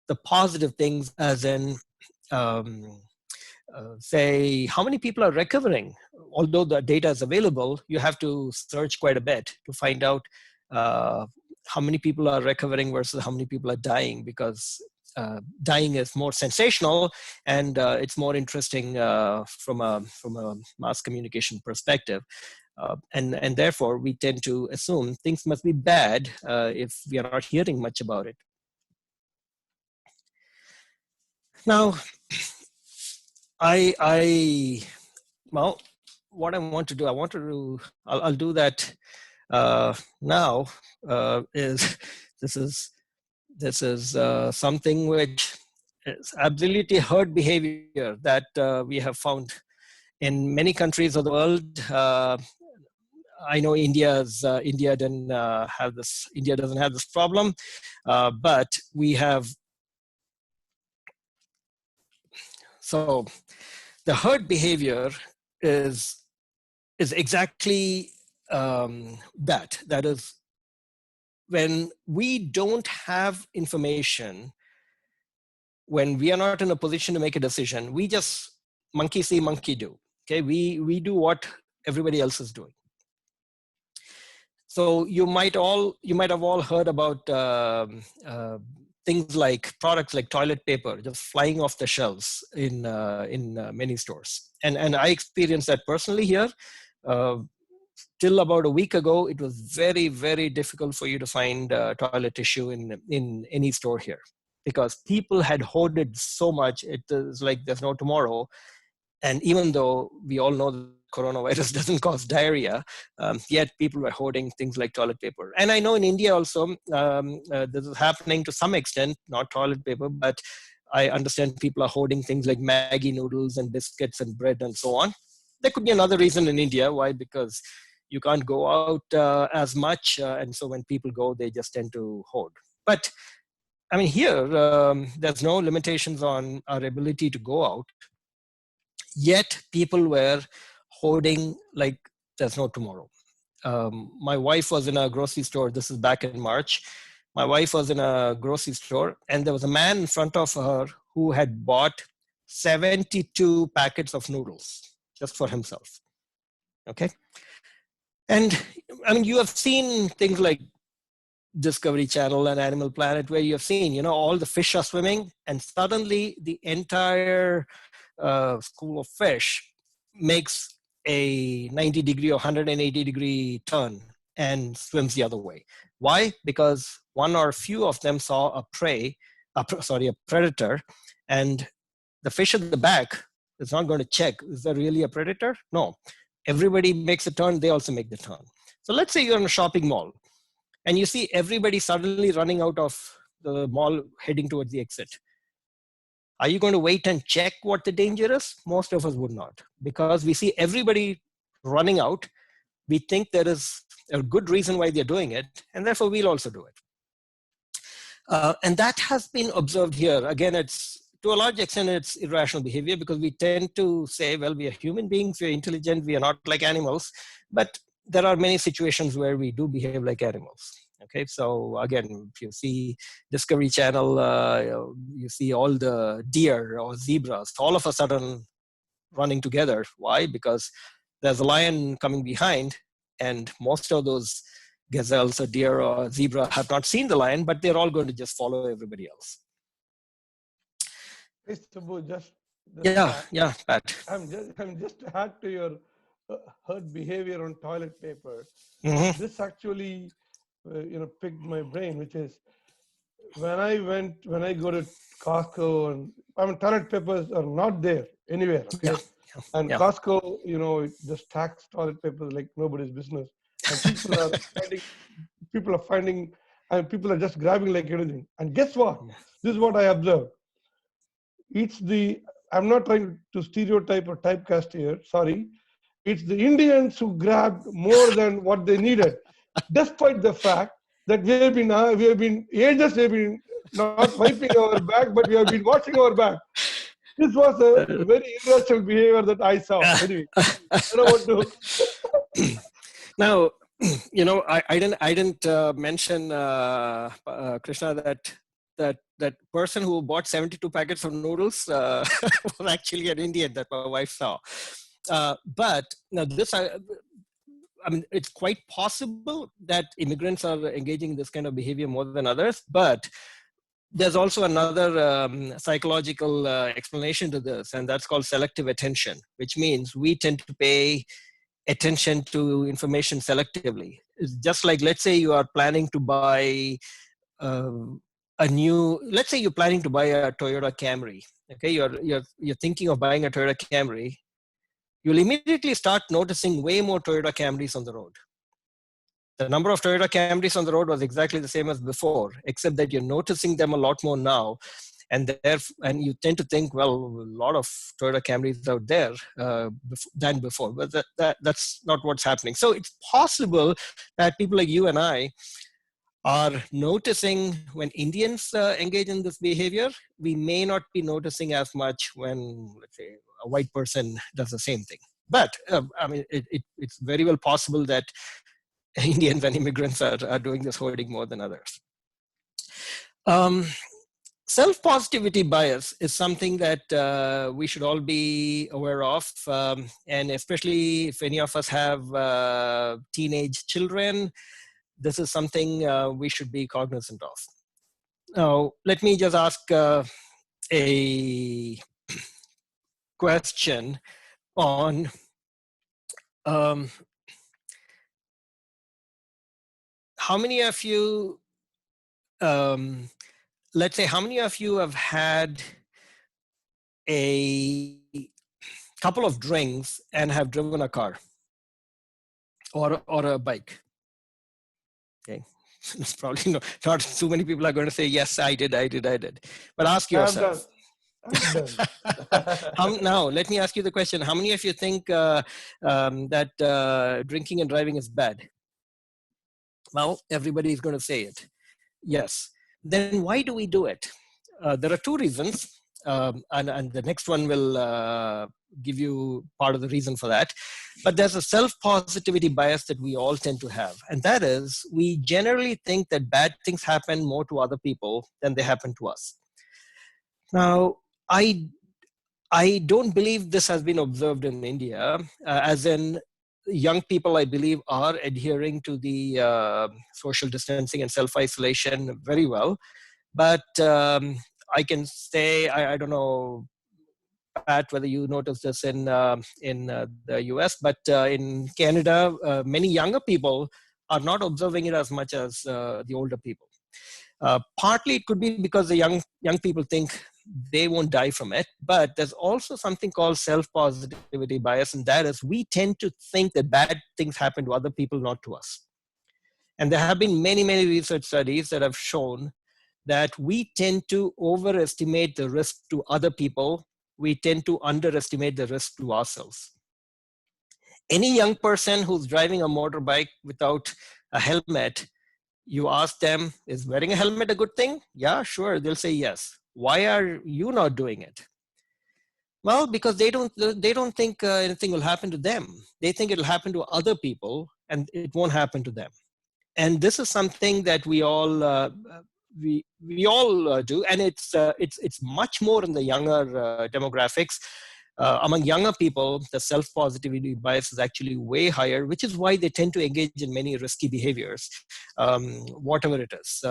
the positive things, as in say how many people are recovering. Although the data is available, you have to search quite a bit to find out how many people are recovering versus how many people are dying, because dying is more sensational and it's more interesting from a mass communication perspective. And therefore, we tend to assume things must be bad if we are not hearing much about it. Now, well, what I want to do, I'll do that now. This is something which is absolutely herd behavior that we have found in many countries of the world. I know India doesn't have this problem, but we have. So the herd behavior is exactly that. That is, when we don't have information, when we are not in a position to make a decision, we just monkey see, monkey do. Okay, we do what everybody else is doing. So you might have all heard about things like products like toilet paper just flying off the shelves in many stores, and I experienced that personally here. Till about a week ago, it was very, very difficult for you to find toilet tissue in any store here, because people had hoarded so much. It is like there's no tomorrow. And even though we all know that coronavirus doesn't cause diarrhea, yet people were hoarding things like toilet paper. And I know in India also, this is happening to some extent, not toilet paper, but I understand people are hoarding things like Maggi noodles and biscuits and bread and so on. There could be another reason in India. Why? Because you can't go out as much. And so when people go, they just tend to hoard. But I mean, here, there's no limitations on our ability to go out. Yet people were hoarding like there's no tomorrow. My wife was in a grocery store. This is back in March. My wife was in a grocery store, and there was a man in front of her who had bought 72 packets of noodles just for himself. Okay. And I mean, you have seen things like Discovery Channel and Animal Planet, where you have seen, all the fish are swimming, and suddenly the entire school of fish makes a 90-degree or 180-degree turn and swims the other way. Why? Because one or a few of them saw a predator, and the fish at the back is not going to check, is there really a predator? No. Everybody makes a turn, they also make the turn. So let's say you're in a shopping mall and you see everybody suddenly running out of the mall heading towards the exit. Are you going to wait and check what the danger is? Most of us would not, because we see everybody running out. We think there is a good reason why they're doing it, and therefore we'll also do it. And that has been observed here. Again, it's to a large extent, it's irrational behavior, because we tend to say, well, we are human beings, we are intelligent, we are not like animals. But there are many situations where we do behave like animals. Okay, so again, if you see Discovery Channel, you see all the deer or zebras all of a sudden running together. Why? Because there's a lion coming behind, and most of those gazelles or deer or zebra have not seen the lion, but they're all going to just follow everybody else. Hey, Subbu, just yeah, Pat. I'm just to add to your herd behavior on toilet paper. Mm-hmm. This actually, picked my brain, which is when I go to Costco, and toilet papers are not there anywhere. Okay, and Costco, it just stacks toilet papers like nobody's business, and people are just grabbing like anything. And guess what? This is what I observed. I'm not trying to stereotype or typecast here, sorry. It's the Indians who grabbed more than what they needed, despite the fact that we have been not wiping our back, but we have been washing our back. This was a very irrational behavior that I saw. Anyway, I don't want to. Now, I didn't mention, Krishna, that person who bought 72 packets of noodles was actually an Indian that my wife saw. But now I mean, it's quite possible that immigrants are engaging in this kind of behavior more than others, but there's also another psychological explanation to this, and that's called selective attention, which means we tend to pay attention to information selectively. It's just like, let's say you are planning to buy let's say you're planning to buy a Toyota Camry. Okay, you're thinking of buying a Toyota Camry. You'll immediately start noticing way more Toyota Camrys on the road. The number of Toyota Camrys on the road was exactly the same as before, except that you're noticing them a lot more now. And you tend to think, well, a lot of Toyota Camrys out there than before, but that's not what's happening. So it's possible that people like you and I are noticing when Indians engage in this behavior. We may not be noticing as much when, let's say, a white person does the same thing. But I mean, it's very well possible that Indians and immigrants are doing this hoarding more than others. Self-positivity bias is something that we should all be aware of, and especially if any of us have teenage children, this is something we should be cognizant of. Now, let me just ask a question on how many of you, let's say, how many of you have had a couple of drinks and have driven a car or a bike? Okay, it's probably not too many people are going to say, yes, I did. But ask yourself. Now, let me ask you the question. How many of you think that drinking and driving is bad? Well, everybody is going to say it. Yes. Then why do we do it? There are two reasons. And the next one will give you part of the reason for that. But there's a self-positivity bias that we all tend to have. And that is, we generally think that bad things happen more to other people than they happen to us. Now, I don't believe this has been observed in India, as in young people, I believe, are adhering to the social distancing and self-isolation very well. But I can say, I don't know, Pat, whether you noticed this in the US, but in Canada, many younger people are not observing it as much as the older people. Partly it could be because the young people think they won't die from it, but there's also something called self-positivity bias, and that is we tend to think that bad things happen to other people, not to us. And there have been many research studies that have shown that we tend to overestimate the risk to other people. We tend to underestimate the risk to ourselves. Any young person who's driving a motorbike without a helmet, you ask them, is wearing a helmet a good thing? Yeah, sure. They'll say yes. Why are you not doing it? Well, because they don't think anything will happen to them. They think it'll happen to other people, and it won't happen to them. And this is something that we all do, and it's much more in the younger demographics. Among younger people, the self-positivity bias is actually way higher, which is why they tend to engage in many risky behaviors, whatever it is.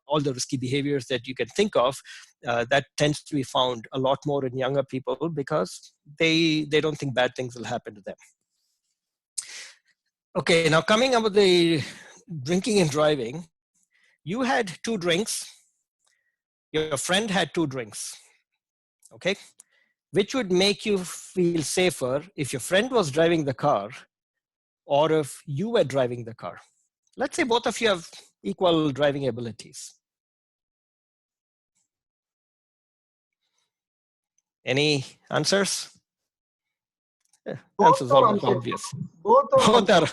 All the risky behaviors that you can think of, that tends to be found a lot more in younger people because they don't think bad things will happen to them. Okay, now coming up with the drinking and driving, you had 2 drinks, your friend had 2 drinks, okay? Which would make you feel safer if your friend was driving the car or if you were driving the car? Let's say both of you have equal driving abilities. Any answers? Answers are almost obvious. Both are.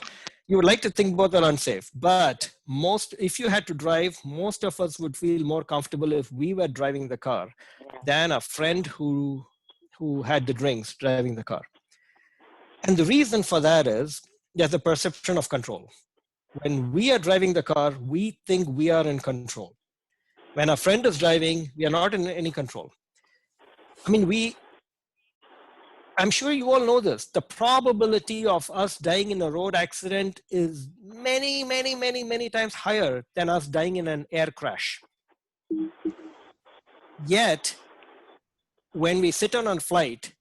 You would like to think both are unsafe, but if you had to drive, most of us would feel more comfortable if we were driving the car than a friend who had the drinks driving the car. And the reason for that is there's a perception of control. When we are driving the car, we think we are in control. When a friend is driving, we are not in any control. I mean, I'm sure you all know this. The probability of us dying in a road accident is many, many, many, many times higher than us dying in an air crash. Yet, when we sit on a flight,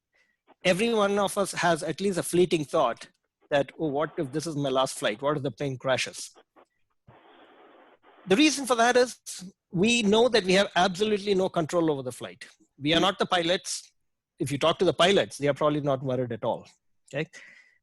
every one of us has at least a fleeting thought that, oh, what if this is my last flight? What if the plane crashes? The reason for that is we know that we have absolutely no control over the flight. We are not the pilots. If you talk to the pilots, they are probably not worried at all. Okay?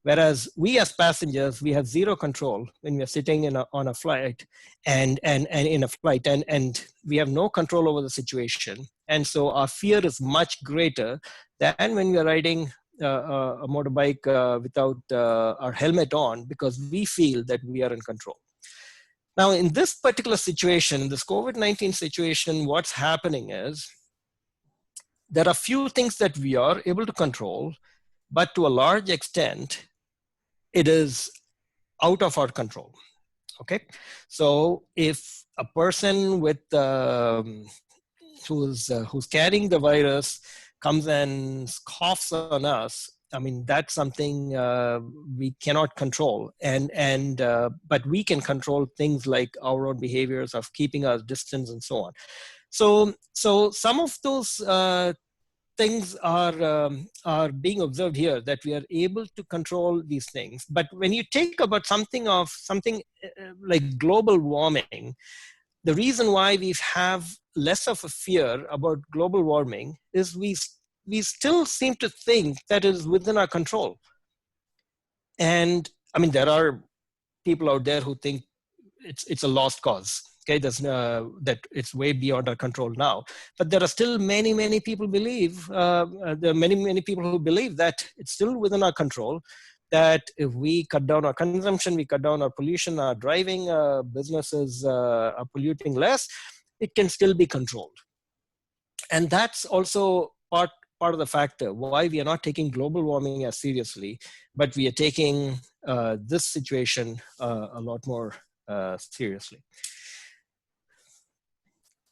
Whereas we as passengers, we have zero control when we are sitting on a flight and in a flight, and we have no control over the situation. And so our fear is much greater than when we are riding a motorbike without our helmet on, because we feel that we are in control. Now, in this particular situation, this COVID-19 situation, what's happening is there are few things that we are able to control, but to a large extent, it is out of our control. Okay, so if a person with who's carrying the virus comes and coughs on us, I mean, that's something we cannot control, but we can control things like our own behaviors of keeping our distance and so on. So some of those things are being observed here, that we are able to control these things. But when you take about something like global warming, the reason why we have less of a fear about global warming is we still seem to think that it is within our control. And I mean, there are people out there who think it's a lost cause. Okay, that it's way beyond our control now. But there are still many, many people there are many people who believe that it's still within our control, that if we cut down our consumption, we cut down our pollution, our driving, businesses are polluting less, it can still be controlled. And that's also part of the factor why we are not taking global warming as seriously, but we are taking this situation a lot more seriously.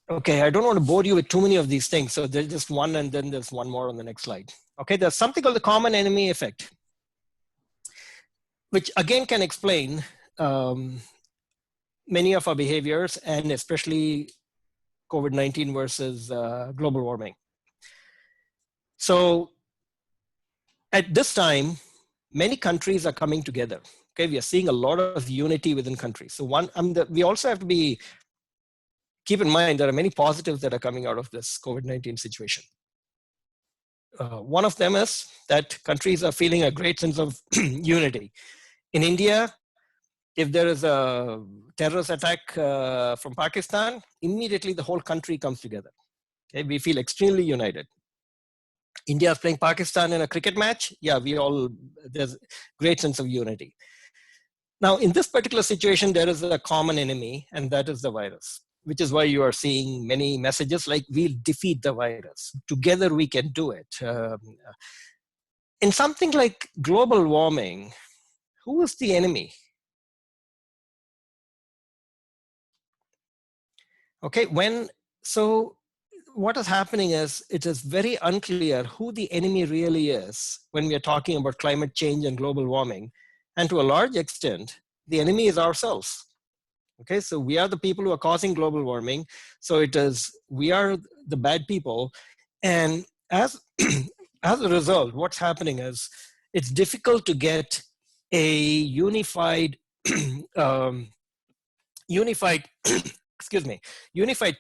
Okay, I don't want to bore you with too many of these things. So there's just one, and then there's one more on the next slide. Okay, there's something called the common enemy effect, which again can explain many of our behaviors, and especially COVID-19 versus global warming. So at this time, many countries are coming together. Okay, we are seeing a lot of unity within countries. So we also have to keep in mind there are many positives that are coming out of this COVID-19 situation. One of them is that countries are feeling a great sense of unity. In India, if there is a terrorist attack from Pakistan, immediately the whole country comes together. Okay? We feel extremely united. India is playing Pakistan in a cricket match. Yeah, there's a great sense of unity. Now, in this particular situation, there is a common enemy, and that is the virus, which is why you are seeing many messages like, we'll defeat the virus. Together we can do it. In something like global warming, who is the enemy? Okay, so what is happening is, it is very unclear who the enemy really is when we are talking about climate change and global warming. And to a large extent, the enemy is ourselves. Okay, so we are the people who are causing global warming. So we are the bad people. And as a result, what's happening is, it's difficult to get a unified unified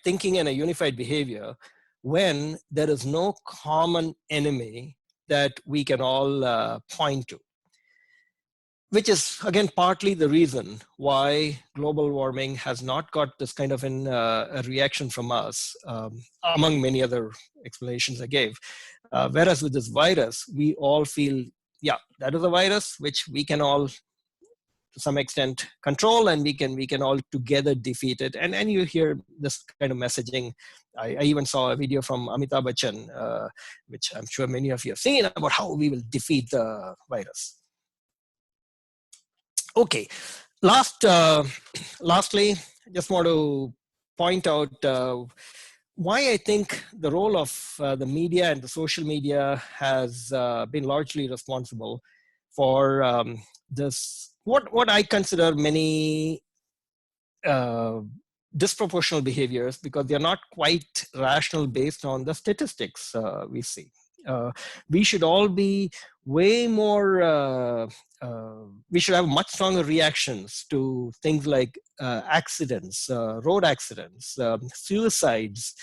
thinking and a unified behavior when there is no common enemy that we can all point to. Which is, again, partly the reason why global warming has not got this kind of a reaction from us, among many other explanations I gave. Whereas with this virus, we all feel, yeah, that is a virus which we can all, to some extent, control, and we can all together defeat it. And you hear this kind of messaging. I even saw a video from Amitabh Bachchan, which I'm sure many of you have seen, about how we will defeat the virus. Okay, lastly, I just want to point out why I think the role of the media and the social media has been largely responsible for this, what I consider many disproportional behaviors, because they're not quite rational based on the statistics we see. We should all be way more, we should have much stronger reactions to things like accidents, road accidents, suicides,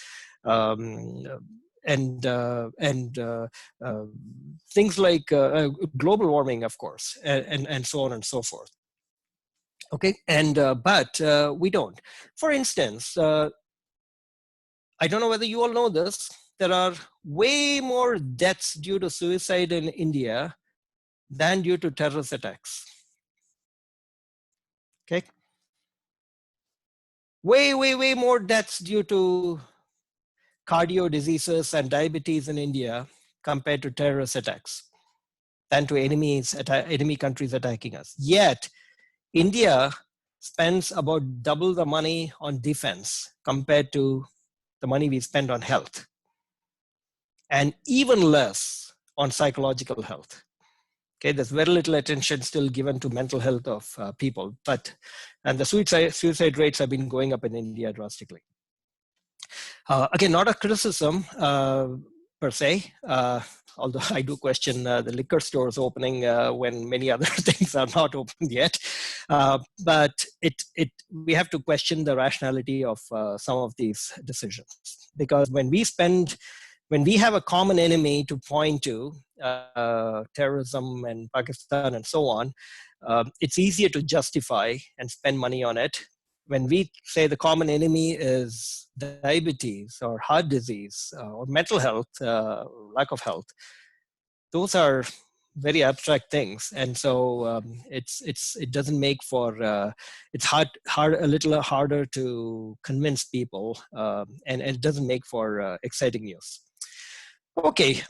and things like global warming, of course, and so on and so forth. Okay, and but we don't. For instance, I don't know whether you all know this, there are way more deaths due to suicide in India than due to terrorist attacks. Okay. Way more deaths due to cardio diseases and diabetes in India compared to terrorist attacks than to enemy countries attacking us. Yet, India spends about double the money on defense compared to the money we spend on health, and even less on psychological health. Okay, there's very little attention still given to mental health of people, and the suicide rates have been going up in India drastically. Again, not a criticism per se, although I do question the liquor stores opening when many other things are not open yet. But we have to question the rationality of some of these decisions, because when we have a common enemy to point to, terrorism and Pakistan and so on, it's easier to justify and spend money on it. When we say the common enemy is diabetes or heart disease or mental health, lack of health, those are very abstract things, and so it doesn't make for it's a little harder to convince people, and it doesn't make for exciting news. Okay.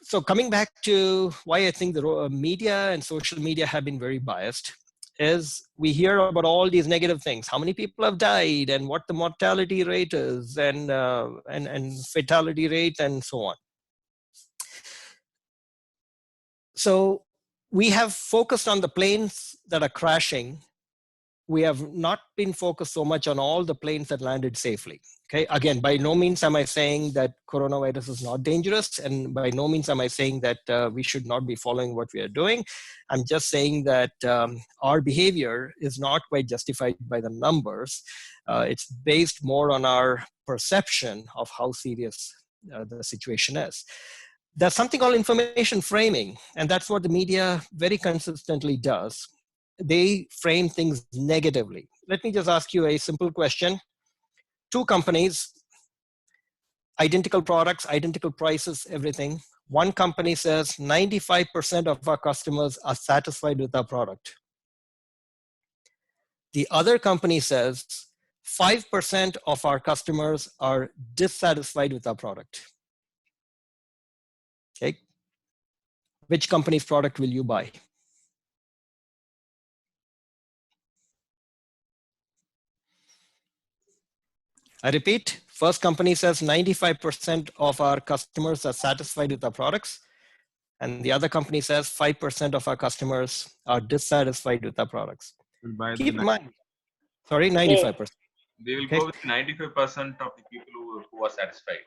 So coming back to why I think the media and social media have been very biased is we hear about all these negative things, how many people have died and what the mortality rate is and fatality rate and so on. So we have focused on the planes that are crashing. We have not been focused so much on all the planes that landed safely. Okay, again, by no means am I saying that coronavirus is not dangerous, and by no means am I saying that we should not be following what we are doing. I'm just saying that our behavior is not quite justified by the numbers. It's based more on our perception of how serious the situation is. there's something called information framing, and that's what the media very consistently does. They frame things negatively. Let me just ask you a simple question. Two companies, identical products, identical prices, everything. One company says 95% of our customers are satisfied with our product. The other company says 5% of our customers are dissatisfied with our product. Okay. Which company's product will you buy? I repeat, first company says 95% of our customers are satisfied with our products. And the other company says 5% of our customers are dissatisfied with our products. Keep in mind, sorry, 95%. They will go with 95% of the people who are satisfied.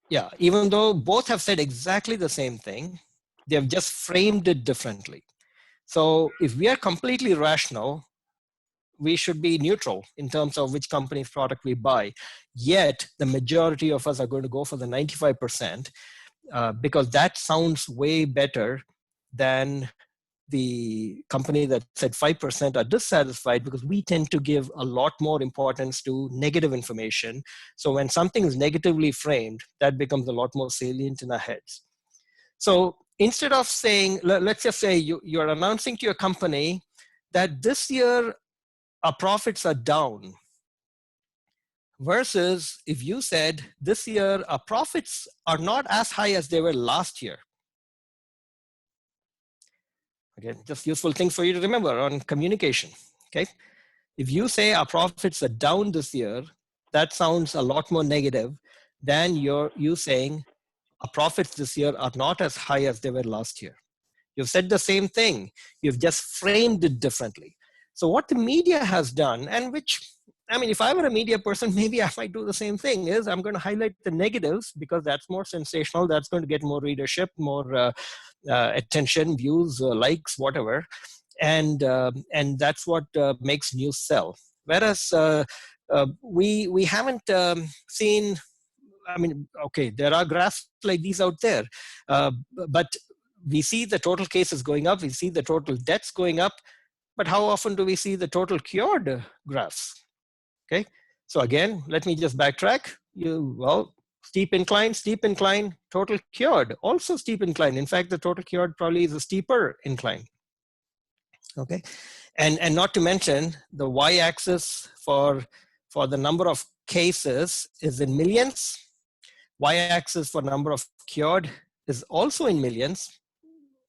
Yeah, even though both have said exactly the same thing, they have just framed it differently. So if we are completely rational, we should be neutral in terms of which company's product we buy. Yet the majority of us are going to go for the 95% because that sounds way better than the company that said 5% are dissatisfied, because we tend to give a lot more importance to negative information. So when something is negatively framed, that becomes a lot more salient in our heads. So instead of saying, let's just say you're announcing to your company that this year our profits are down, versus if you said this year our profits are not as high as they were last year. Again, just useful things for you to remember on communication. Okay, if you say our profits are down this year, that sounds a lot more negative than you saying our profits this year are not as high as they were last year. You've said the same thing, you've just framed it differently. So what the media has done, and which, I mean, if I were a media person, maybe I might do the same thing, is I'm going to highlight the negatives because that's more sensational, that's going to get more readership, more attention, views, likes, whatever. And that's what makes news sell. Whereas we haven't seen, I mean, okay, there are graphs like these out there, but we see the total cases going up, we see the total deaths going up, but how often do we see the total cured graphs? Okay, so again, let me just backtrack. Well, steep incline, total cured, also steep incline. In fact, the total cured probably is a steeper incline. Okay, and not to mention the y-axis for the number of cases is in millions. Y-axis for number of cured is also in millions.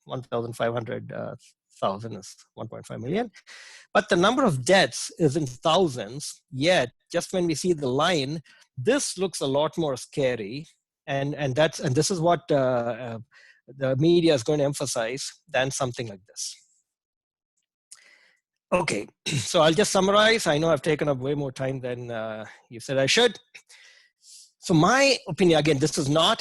1,500,000 is 1.5 million. But the number of deaths is in thousands. Yet, just when we see the line, this looks a lot more scary. And this is what the media is going to emphasize than something like this. Okay, so I'll just summarize. I know I've taken up way more time than you said I should. So my opinion, again, this is not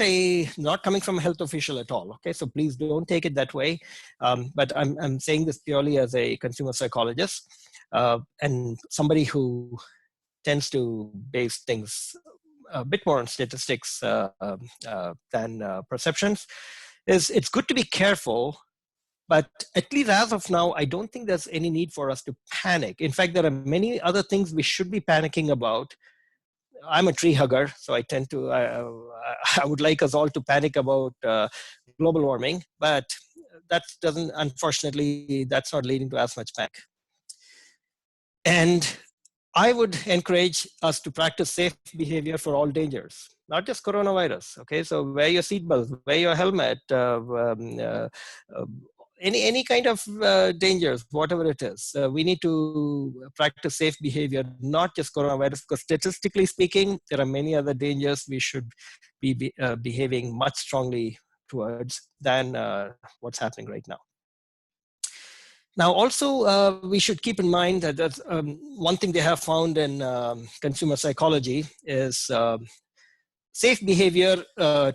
coming from a health official at all. Okay, so please don't take it that way. But I'm saying this purely as a consumer psychologist and somebody who tends to base things a bit more on statistics than perceptions. It's good to be careful, but at least as of now, I don't think there's any need for us to panic. In fact, there are many other things we should be panicking about. I'm a tree hugger, so I tend to, I would like us all to panic about global warming, but that doesn't, unfortunately, that's not leading to as much panic. And I would encourage us to practice safe behavior for all dangers, not just coronavirus. Okay, so wear your seatbelt, wear your helmet, any kind of dangers, whatever it is. We need to practice safe behavior, not just coronavirus, because statistically speaking, there are many other dangers we should be behaving much strongly towards than what's happening right now. Now, also, we should keep in mind that that's, one thing they have found in consumer psychology is safe behavior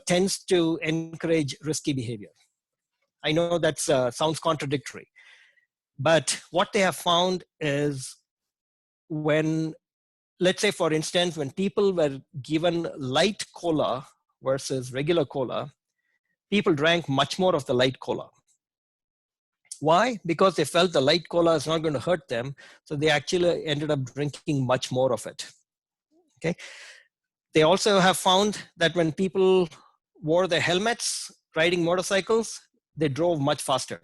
tends to encourage risky behavior. I know that sounds contradictory, but what they have found is when, let's say, for instance, when people were given light cola versus regular cola, people drank much more of the light cola. Why? Because they felt the light cola is not going to hurt them. So they actually ended up drinking much more of it. Okay. They also have found that when people wore their helmets riding motorcycles, they drove much faster.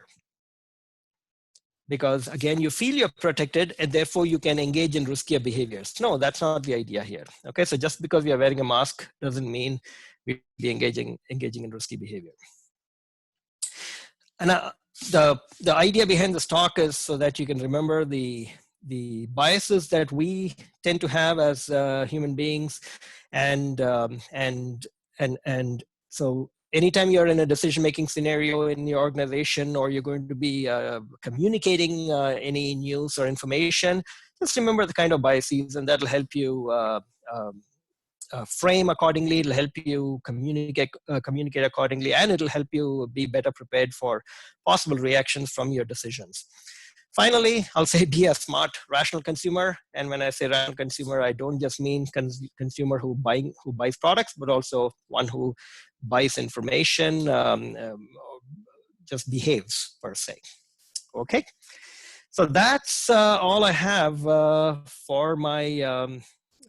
Because again, you feel you're protected and therefore you can engage in riskier behaviors. No, that's not the idea here. Okay, so just because we are wearing a mask doesn't mean we'll be engaging in risky behavior. And the idea behind this talk is so that you can remember the biases that we tend to have as human beings, and so anytime you're in a decision-making scenario in your organization, or you're going to be communicating any news or information, just remember the kind of biases, and that'll help you frame accordingly. It'll help you communicate accordingly, and it'll help you be better prepared for possible reactions from your decisions. Finally, I'll say be a smart, rational consumer. And when I say rational consumer, I don't just mean consumer who buys products, but also one who buys information, just behaves per se. Okay, so that's all I have for my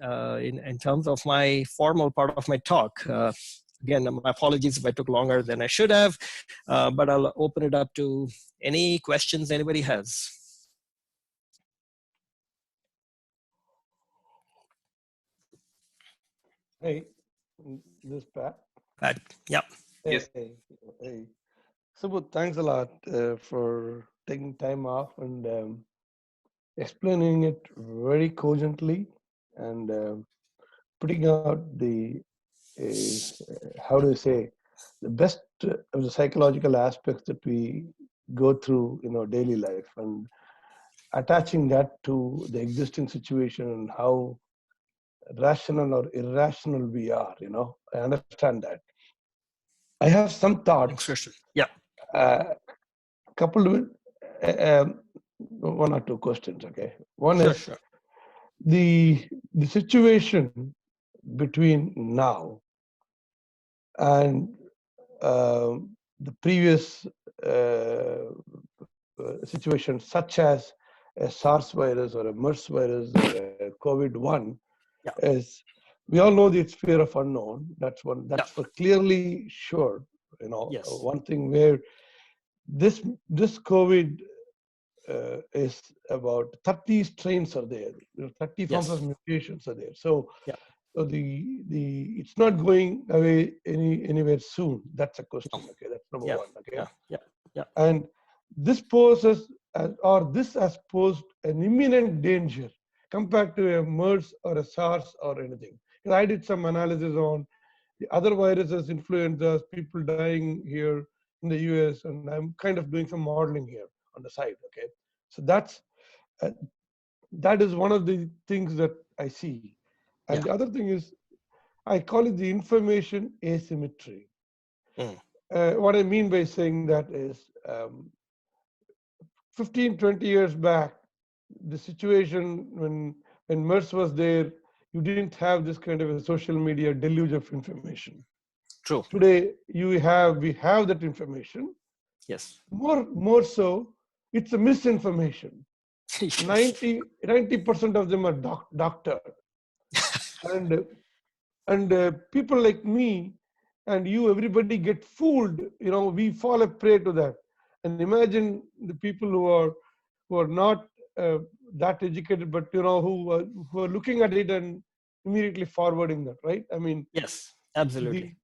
in terms of my formal part of my talk. Again, my apologies if I took longer than I should have, but I'll open it up to any questions anybody has. Hey, this Pat. Pat, yeah. Yes. Hey. Subbu, thanks a lot for taking time off and explaining it very cogently and putting out the how do you say, the best of the psychological aspects that we go through in our daily life, and attaching that to the existing situation and how rational or irrational we are. I understand that. I have some thoughts. Yeah. Coupled with one or two questions. Okay. One is the situation between now and the previous situation, such as a SARS virus or a MERS virus or a COVID-1, is, we all know the fear of unknown. That's one. That's for clearly sure. One thing where this COVID is about 30 strains are there. 30 forms of mutations are there. So it's not going away anywhere soon. That's a question. Okay, that's number one. Okay. And this poses this has posed an imminent danger compared to a MERS or a SARS or anything. Because I did some analysis on the other viruses, influenzas, people dying here in the US, and I'm kind of doing some modeling here on the side. Okay, so that is one of the things that I see. And the other thing is, I call it the information asymmetry. What I mean by saying that is 15, 20 years back, the situation when MERS was there, you didn't have this kind of a social media deluge of information. True. Today, we have that information. Yes. More so, it's a misinformation. 90% of them are doctored. and people like me and you, everybody get fooled. We fall a prey to that. And imagine the people who are not that educated, but who are looking at it and immediately forwarding that, right? I mean, yes, absolutely.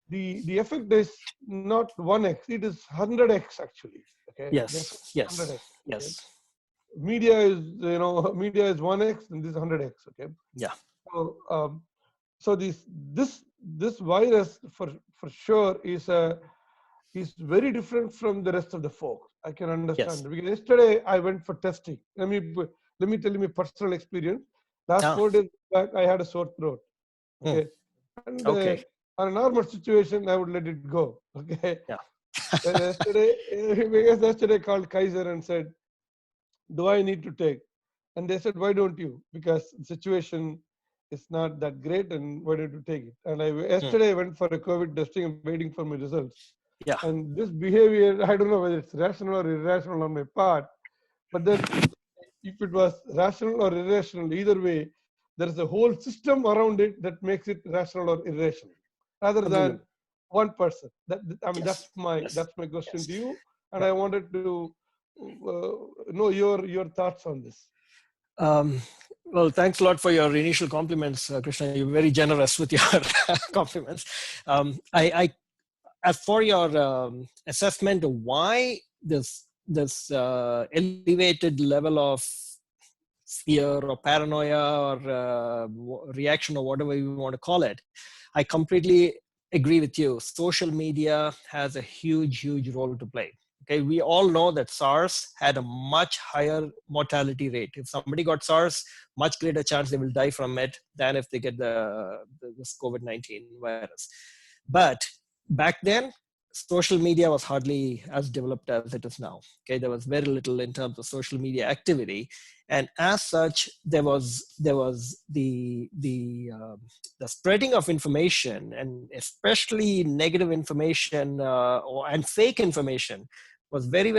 The effect is not 1x; it is 100x actually. Okay. Yes. 100x, Yes. Yes. Okay? Media is 1x, and this is 100x. Okay. Yeah. So this virus for sure is very different from the rest of the folks. I can understand. Because yesterday I went for testing. Let me tell you my personal experience. Last 4 days back, I had a sore throat. Okay. And on a normal situation, I would let it go. Okay. Yeah. Yesterday I called Kaiser and said, do I need to take? And they said, why don't you? Because the situation is not that great, and why don't you take it? And yesterday I went for a COVID testing. I'm waiting for my results. Yeah. And this behavior, I don't know whether it's rational or irrational on my part, but then if it was rational or irrational, either way, there is a whole system around it that makes it rational or irrational, rather than one person. I mean, Yes. that's my question to you, and I wanted to know your thoughts on this. Well, thanks a lot for your initial compliments, Krishna. You're very generous with your compliments. As for your assessment of why this elevated level of fear or paranoia or reaction or whatever you want to call it, I completely agree with you. Social media has a huge role to play. Okay, we all know that SARS had a much higher mortality rate. If somebody got SARS, much greater chance they will die from it than if they get this COVID-19 virus. But back then, social media was hardly as developed as it is now. Okay, there was very little in terms of social media activity, and as such, there was the spreading of information, and especially negative information and fake information, was very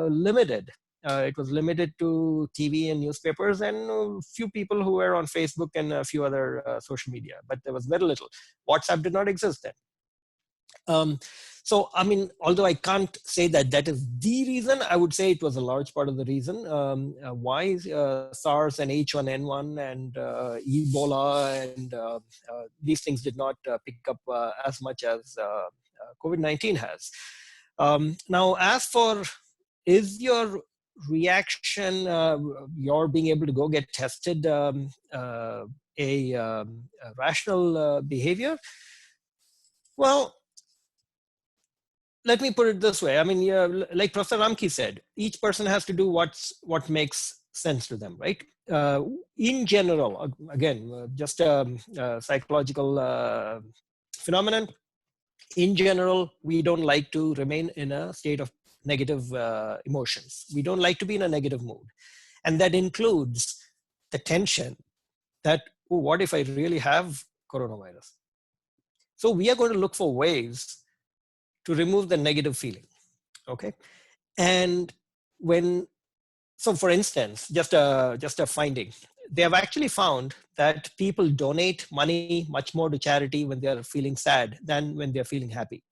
limited. It was limited to TV and newspapers and a few people who were on Facebook and a few other social media, but there was very little. WhatsApp did not exist then. So, I mean, although I can't say that that is the reason, I would say it was a large part of the reason why SARS and H1N1 and Ebola and these things did not pick up as much as COVID-19 has. Now, as for is your reaction, your being able to go get tested, a rational behavior? Well, let me put it this way. I mean, like Professor Ramki said, each person has to do what makes sense to them, right? In general, again, just a psychological phenomenon. In general, we don't like to remain in a state of negative emotions. We don't like to be in a negative mood. And that includes the tension that, oh, what if I really have coronavirus? So we are going to look for ways to remove the negative feeling, okay? And so for instance, just a finding, they have actually found that people donate money much more to charity when they're feeling sad than when they're feeling happy.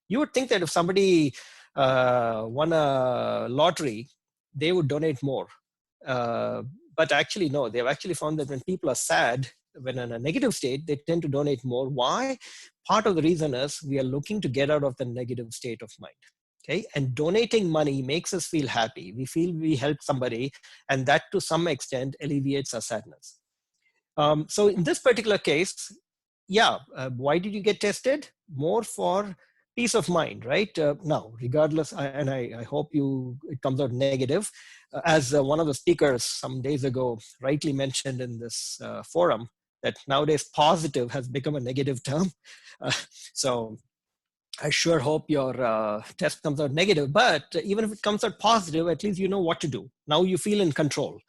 You would think that if somebody won a lottery, they would donate more. But actually, no, they've actually found that when people are sad, when in a negative state, they tend to donate more. Why? Part of the reason is we are looking to get out of the negative state of mind. Okay, and donating money makes us feel happy. We feel we helped somebody, and that to some extent alleviates our sadness. So in this particular case, yeah, why did you get tested? More for peace of mind, right? Now, regardless, and I hope it comes out negative. As one of the speakers some days ago rightly mentioned in this forum, that nowadays positive has become a negative term. So I sure hope your test comes out negative, but even if it comes out positive, at least you know what to do. Now you feel in control.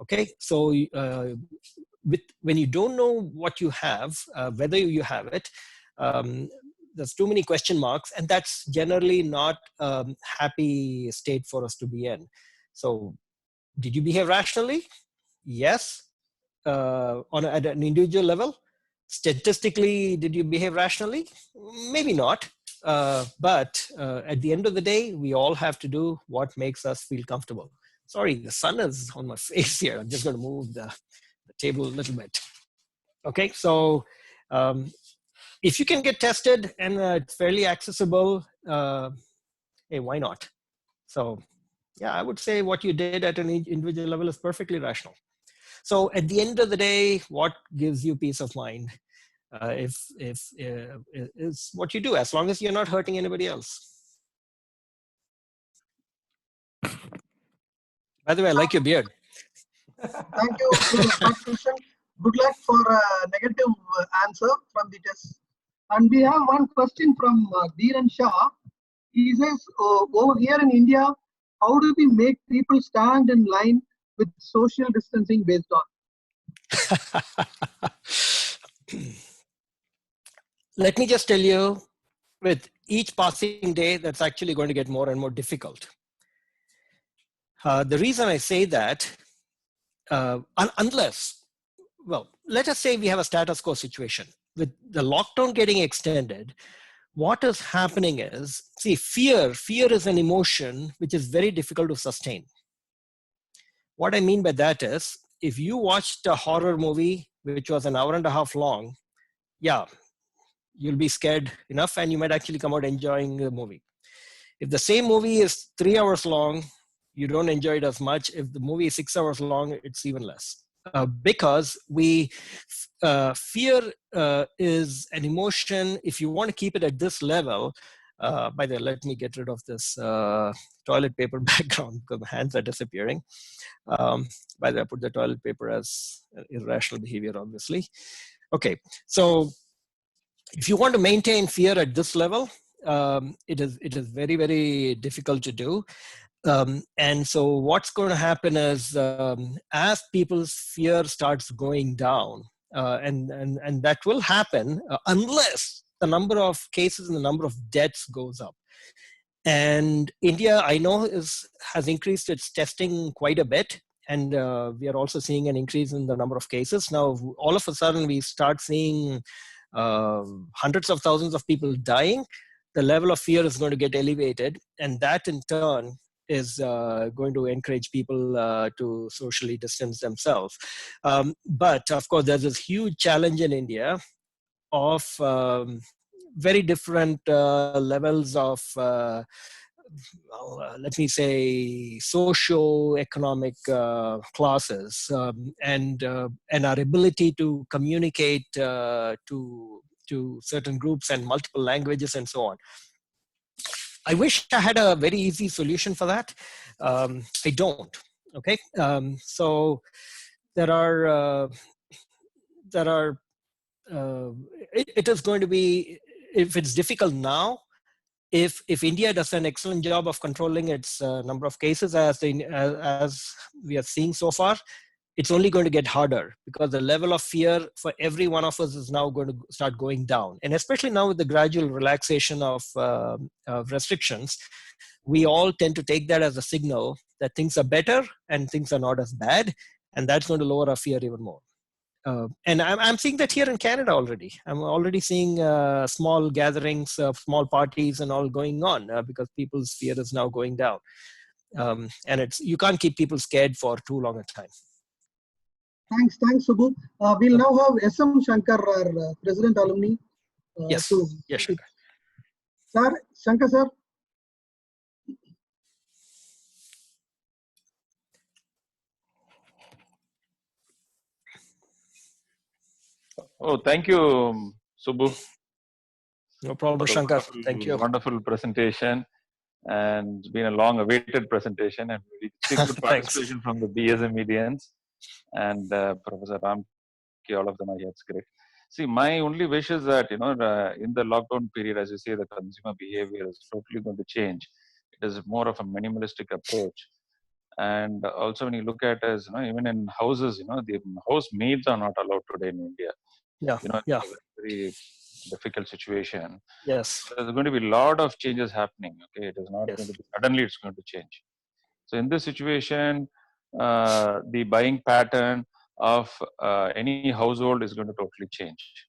Okay, so when you don't know what you have, whether you have it, there's too many question marks, and that's generally not a happy state for us to be in. So did you behave rationally? Yes. At an individual level. Statistically, did you behave rationally? Maybe not. But at the end of the day, we all have to do what makes us feel comfortable. Sorry, the sun is on my face here. I'm just going to move the table a little bit. Okay, so if you can get tested and it's fairly accessible, hey, why not? So yeah, I would say what you did at an individual level is perfectly rational. So at the end of the day, what gives you peace of mind is what you do, as long as you're not hurting anybody else. By the way, I like your beard. Thank you for that question. Good luck for a negative answer from the test. And we have one question from Dhiran Shah. He says, over here in India, how do we make people stand in line with social distancing based on? Let me just tell you, with each passing day, that's actually going to get more and more difficult. The reason I say that, unless, well, let us say we have a status quo situation. With the lockdown getting extended, what is happening is, see, fear is an emotion which is very difficult to sustain. What I mean by that is, if you watched a horror movie which was an hour and a half long, yeah, you'll be scared enough and you might actually come out enjoying the movie. If the same movie is 3 hours long, you don't enjoy it as much. If the movie is 6 hours long, it's even less. Because fear is an emotion. If you want to keep it at this level, by the way, let me get rid of this toilet paper background because my hands are disappearing. By the way, I put the toilet paper as irrational behavior, obviously. Okay, so if you want to maintain fear at this level, it is very, very difficult to do. And so what's going to happen is, as people's fear starts going down, and that will happen unless the number of cases and the number of deaths goes up. And India, I know, has increased its testing quite a bit. And we are also seeing an increase in the number of cases. Now, all of a sudden, we start seeing hundreds of thousands of people dying. The level of fear is going to get elevated. And that, in turn, is going to encourage people to socially distance themselves. But, of course, there's this huge challenge in India of very different levels of let me say, socio-economic classes, and our ability to communicate to certain groups and multiple languages and so on. I wish I had a very easy solution for that. I don't. Okay, so there are it is going to be, if it's difficult now, if India does an excellent job of controlling its number of cases as we are seeing so far, it's only going to get harder because the level of fear for every one of us is now going to start going down. And especially now with the gradual relaxation of restrictions, we all tend to take that as a signal that things are better and things are not as bad. And that's going to lower our fear even more. And I'm seeing that here in Canada already. I'm already seeing small gatherings, small parties and all going on because people's fear is now going down. And you can't keep people scared for too long a time. Thanks, Subbu. We'll now have SM Shankar, our President Alumni. Yes, yes, Shankar. Sir, Shankar, sir. Oh, thank you, Subbu. No problem, Shankar. Thank you. Wonderful presentation, and it's been a long-awaited presentation, and very good participation from the BSMEDians and Professor Ramki. All of them are here. It's great. See, my only wish is that in the lockdown period, as you say, the consumer behavior is totally going to change. It is more of a minimalistic approach. And also, when you look at as even in houses, the housemaids are not allowed today in India. Yeah, yeah. It's a very difficult situation. Yes, there's going to be a lot of changes happening. Okay, it is not going to be suddenly. It's going to change. So in this situation, the buying pattern of any household is going to totally change.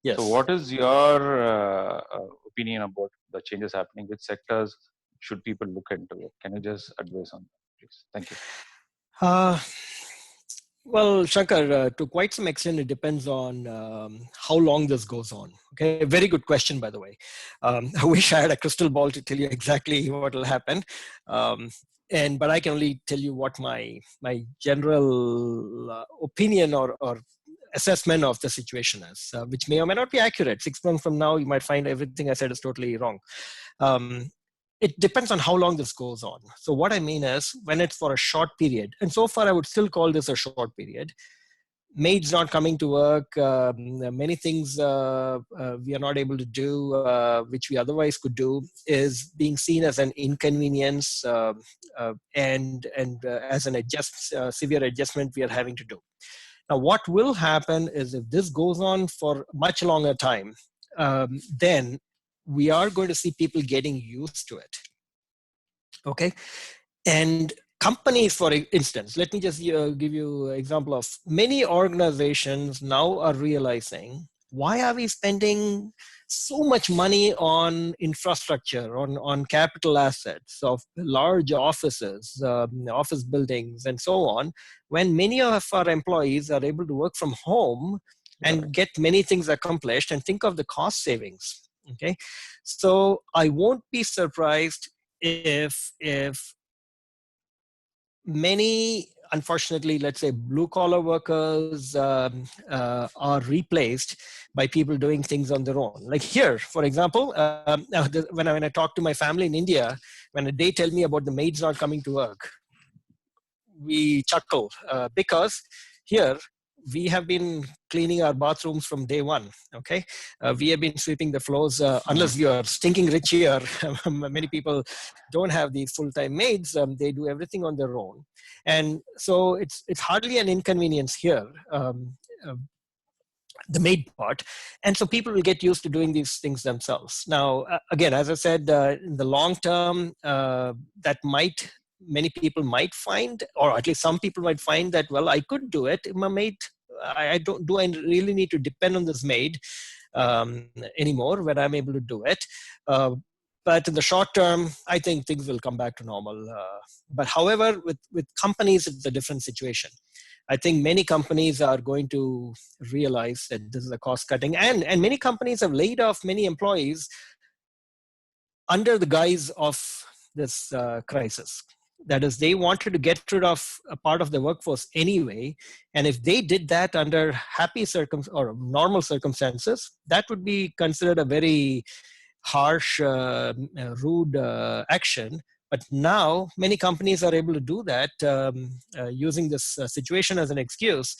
Yes. So what is your opinion about the changes happening? Which sectors should people look into it? Can you just advise on that, please? Thank you. Well, Shankar, to quite some extent, it depends on how long this goes on. Okay, very good question, by the way. I wish I had a crystal ball to tell you exactly what will happen. But I can only tell you what my general opinion or assessment of the situation is, which may or may not be accurate. 6 months from now, you might find everything I said is totally wrong. It depends on how long this goes on. So what I mean is, when it's for a short period, and so far I would still call this a short period, maids not coming to work, many things we are not able to do, which we otherwise could do, is being seen as an inconvenience and as an severe adjustment we are having to do. Now, what will happen is if this goes on for much longer time, then we are going to see people getting used to it. Okay. And companies, for instance, let me just give you an example of many organizations now are realizing, why are we spending so much money on infrastructure, on capital assets of large offices, office buildings, and so on, when many of our employees are able to work from home and get many things accomplished, and think of the cost savings. Okay, so I won't be surprised if many, unfortunately, let's say blue collar workers are replaced by people doing things on their own. Like here, for example, when I talk to my family in India, when they tell me about the maids not coming to work, we chuckle because here we have been cleaning our bathrooms from day one. Okay, we have been sweeping the floors. Unless you are stinking rich here, many people don't have these full-time maids. They do everything on their own, and so it's hardly an inconvenience here. The maid part, and so people will get used to doing these things themselves. Now, again, as I said, in the long term, many people might find, or at least some people might find that, well, I could do it. My maid, I really need to depend on this maid anymore when I'm able to do it. But in the short term, I think things will come back to normal. But however, with companies, it's a different situation. I think many companies are going to realize that this is a cost cutting, and many companies have laid off many employees under the guise of this crisis. That is, they wanted to get rid of a part of the workforce anyway, and if they did that under happy or normal circumstances, that would be considered a very harsh, rude action. But now many companies are able to do that using this situation as an excuse.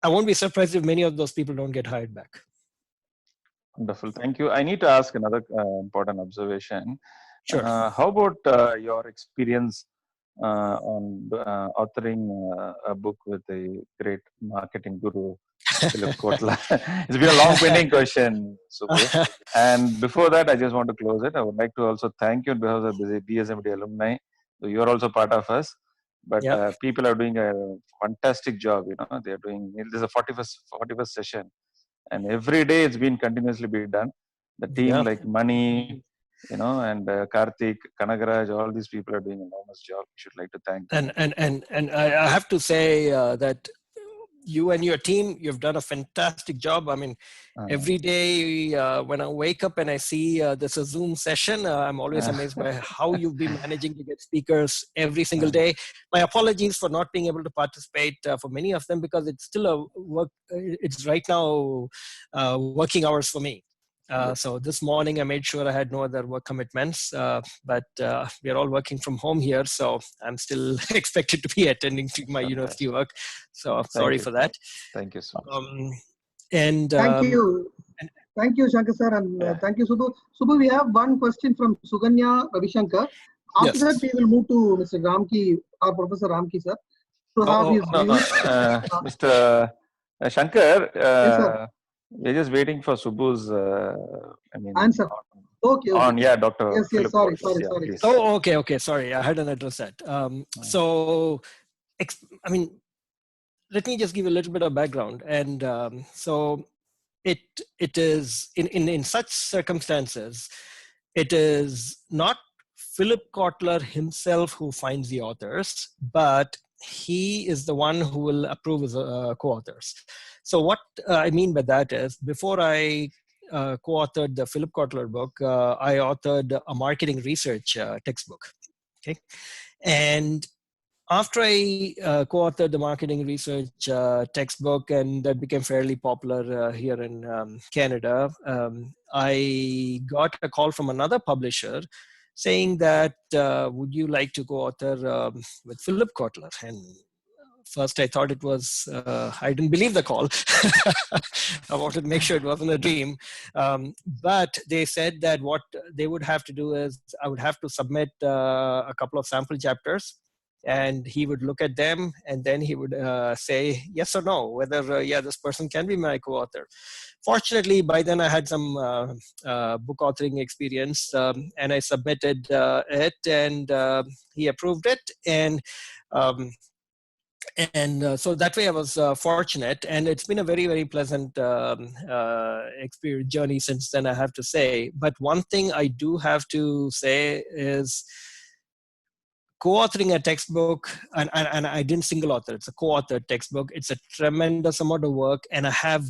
I won't be surprised if many of those people don't get hired back. Wonderful, thank you. I need to ask another important observation. Sure. How about your experience on authoring a book with a great marketing guru, Philip Kotler? It's been a long pending question, Subbu. And before that, I just want to close it. I would like to also thank you on behalf of the BSMED alumni. So you are also part of us, but people are doing a fantastic job. You know, they are doing. This is a 41st session, and every day it's been continuously being done. The team like Mani, you know, and Karthik, Kanagaraj, all these people are doing an enormous job. We should like to thank them. And I have to say that you and your team, you've done a fantastic job. I mean, every day when I wake up and I see this a Zoom session, I'm always amazed by how you've been managing to get speakers every single day. My apologies for not being able to participate for many of them, because it's still a work. It's right now working hours for me. So this morning I made sure I had no other work commitments, but we are all working from home here, so I'm still expected to be attending to my university work. So sorry for that. Thank you so much. Thank you, Shankar sir, and thank you, Subbu. Subbu, we have one question from Suganya Ravishankar. After that, we will move to Mr. Ramki, our Professor Ramki sir, to have his views. Mr. Shankar, yes, sir. we're just waiting for Subbu's answer. Okay. Dr. Yes, Philip sorry. Okay. Sorry, I hadn't addressed that. So, I mean, let me just give you a little bit of background. And so, it is in such circumstances, it is not Philip Kotler himself who finds the authors, but he is the one who will approve his co-authors. So what I mean by that is, before I co-authored the Philip Kotler book, I authored a marketing research textbook. Okay, and after I co-authored the marketing research textbook, and that became fairly popular here in Canada, I got a call from another publisher saying that, would you like to co-author with Philip Kotler? And first I thought it was, I didn't believe the call. I wanted to make sure it wasn't a dream. But they said that what they would have to do is, I would have to submit a couple of sample chapters, and he would look at them, and then he would say yes or no, whether, yeah, this person can be my co-author. Fortunately, by then I had some book authoring experience, and I submitted it, and he approved it. And so that way I was fortunate, and it's been a very, very pleasant experience journey since then, I have to say. But one thing I do have to say is co-authoring a textbook, and I didn't single author, it's a co-authored textbook. It's a tremendous amount of work, and I have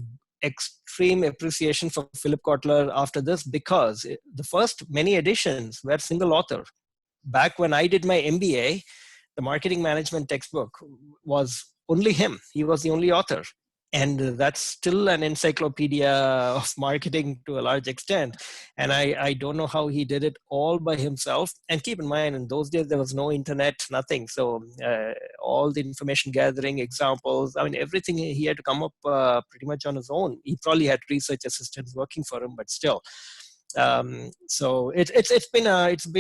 extreme appreciation for Philip Kotler after this, because the first many editions were single author. Back when I did my MBA, the marketing management textbook was only him. He was the only author. And that's still an encyclopedia of marketing to a large extent. And I don't know how he did it all by himself. And keep in mind, in those days, there was no internet, nothing. So all the information gathering, examples, I mean, everything he had to come up pretty much on his own. He probably had research assistants working for him, but still. So it's been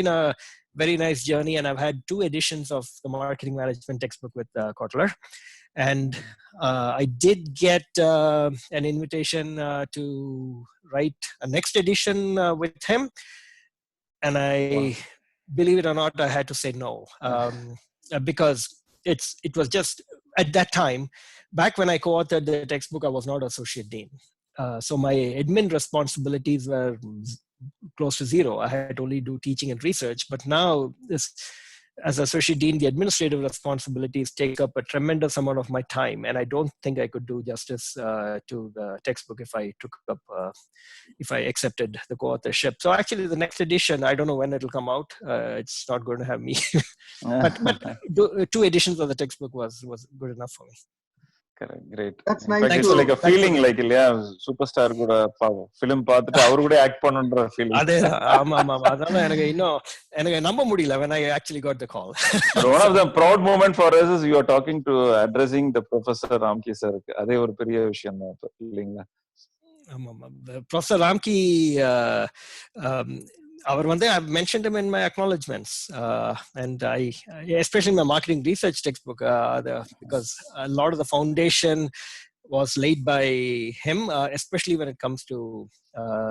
a very nice journey, and I've had 2 editions of the marketing management textbook with Kotler. And I did get an invitation to write a next edition with him. And I, believe it or not, I had to say no, because it was just, at that time, back when I co-authored the textbook, I was not associate dean. So my admin responsibilities were close to zero. I had to only do teaching and research. But now, as associate dean, the administrative responsibilities take up a tremendous amount of my time, and I don't think I could do justice to the textbook if I accepted the co-authorship. So actually, the next edition, I don't know when it'll come out. It's not going to have me, but 2 editions of the textbook was good enough for me. Correct, great. That's nice. nice. It's like a feeling, like superstar kuda film paathuட்டு avaru kuda act pannundra feeling. Adhe ama adana enakku namba mudiyala when I actually got the call. But one of the proud moment for us is you are talking to addressing the Professor Ramki sir. Adhe oru periya vishayam illingla. Professor Ramki, I've mentioned him in my acknowledgements, and I, especially in my marketing research textbook, because a lot of the foundation was laid by him, especially when it comes to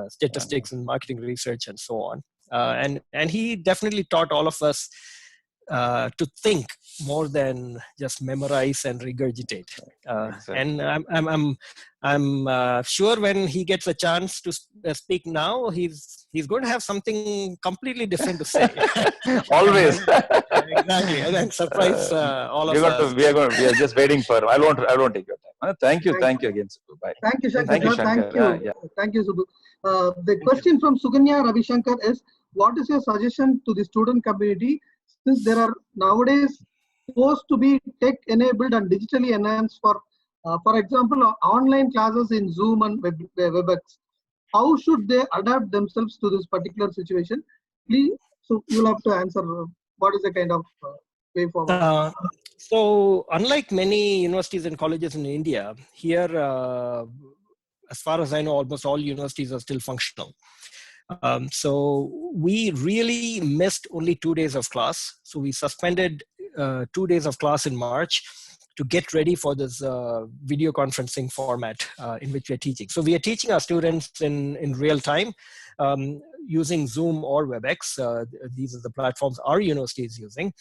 statistics and marketing research and so on. And he definitely taught all of us to think more than just memorize and regurgitate. Exactly. And I'm sure when he gets a chance to speak now, he's going to have something completely different to say. Always. Exactly, and then surprise all of us. We are just waiting for. I won't take your time. Thank you again, Subbu. Bye. Thank you, Shankar. Thank you, Subbu. The Thank question from Suganya Ravishankar is: what is your suggestion to the student community, since there are nowadays supposed to be tech enabled and digitally enhanced for example, online classes in Zoom and WebEx? How should they adapt themselves to this particular situation? Please, so you'll have to answer. What is the kind of way forward? So, unlike many universities and colleges in India, here, as far as I know, almost all universities are still functional. So we really missed only 2 days of class. So we suspended 2 days of class in March to get ready for this video conferencing format in which we're teaching. So we are teaching our students in real time using Zoom or WebEx. These are the platforms our university is using.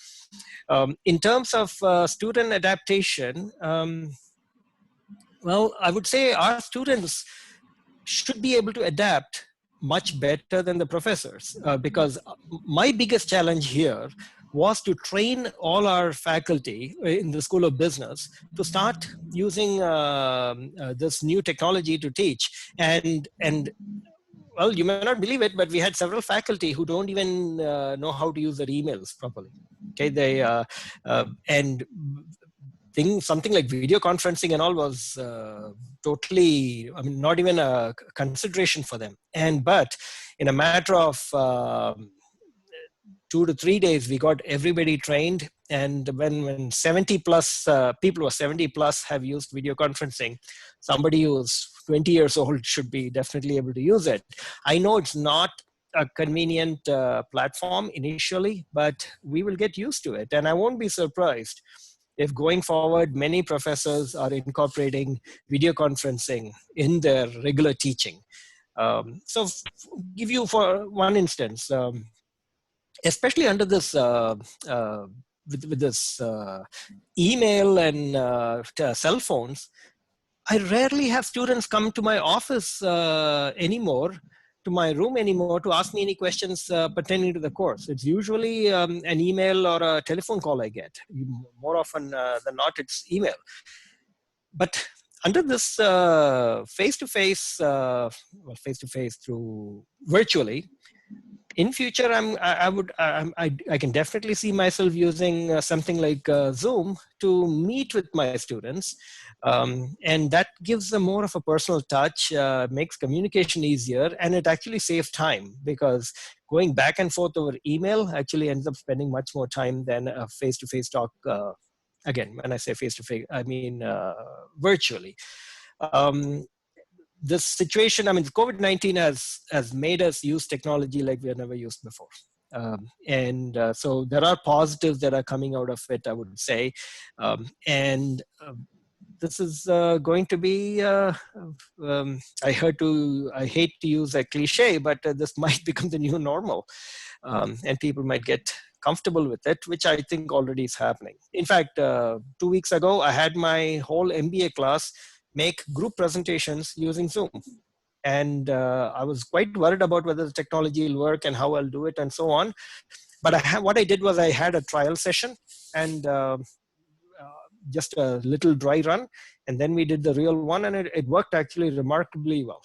In terms of student adaptation, well, I would say our students should be able to adapt much better than the professors, because my biggest challenge here was to train all our faculty in the School of Business to start using this new technology to teach. And well, you may not believe it, but we had several faculty who don't even know how to use their emails properly. Okay, and something like video conferencing and all was totally, I mean, not even a consideration for them. But in a matter of 2 to 3 days, we got everybody trained. And when 70 plus people who are 70 plus have used video conferencing, somebody who's 20 years old should be definitely able to use it. I know it's not a convenient platform initially, but we will get used to it. And I won't be surprised if going forward, many professors are incorporating video conferencing in their regular teaching. So give you for one instance, especially under this, with this email and cell phones, I rarely have students come to my office anymore, to my room anymore, to ask me any questions pertaining to the course. It's usually an email or a telephone call I get. More often than not, it's email. But under this face-to-face, face-to-face through virtually, in future, I can definitely see myself using something like Zoom to meet with my students. And that gives them more of a personal touch, makes communication easier, and it actually saves time, because going back and forth over email actually ends up spending much more time than a face-to-face talk. Again, when I say face-to-face, I mean virtually. This situation, I mean, COVID-19 has made us use technology like we have never used before. So there are positives that are coming out of it, I would say. This is going to be, I hate to use a cliche, but this might become the new normal. And people might get comfortable with it, which I think already is happening. In fact, 2 weeks ago, I had my whole MBA class make group presentations using Zoom. And I was quite worried about whether the technology will work and how I'll do it and so on. But what I did was I had a trial session and just a little dry run. And then we did the real one, and it worked actually remarkably well.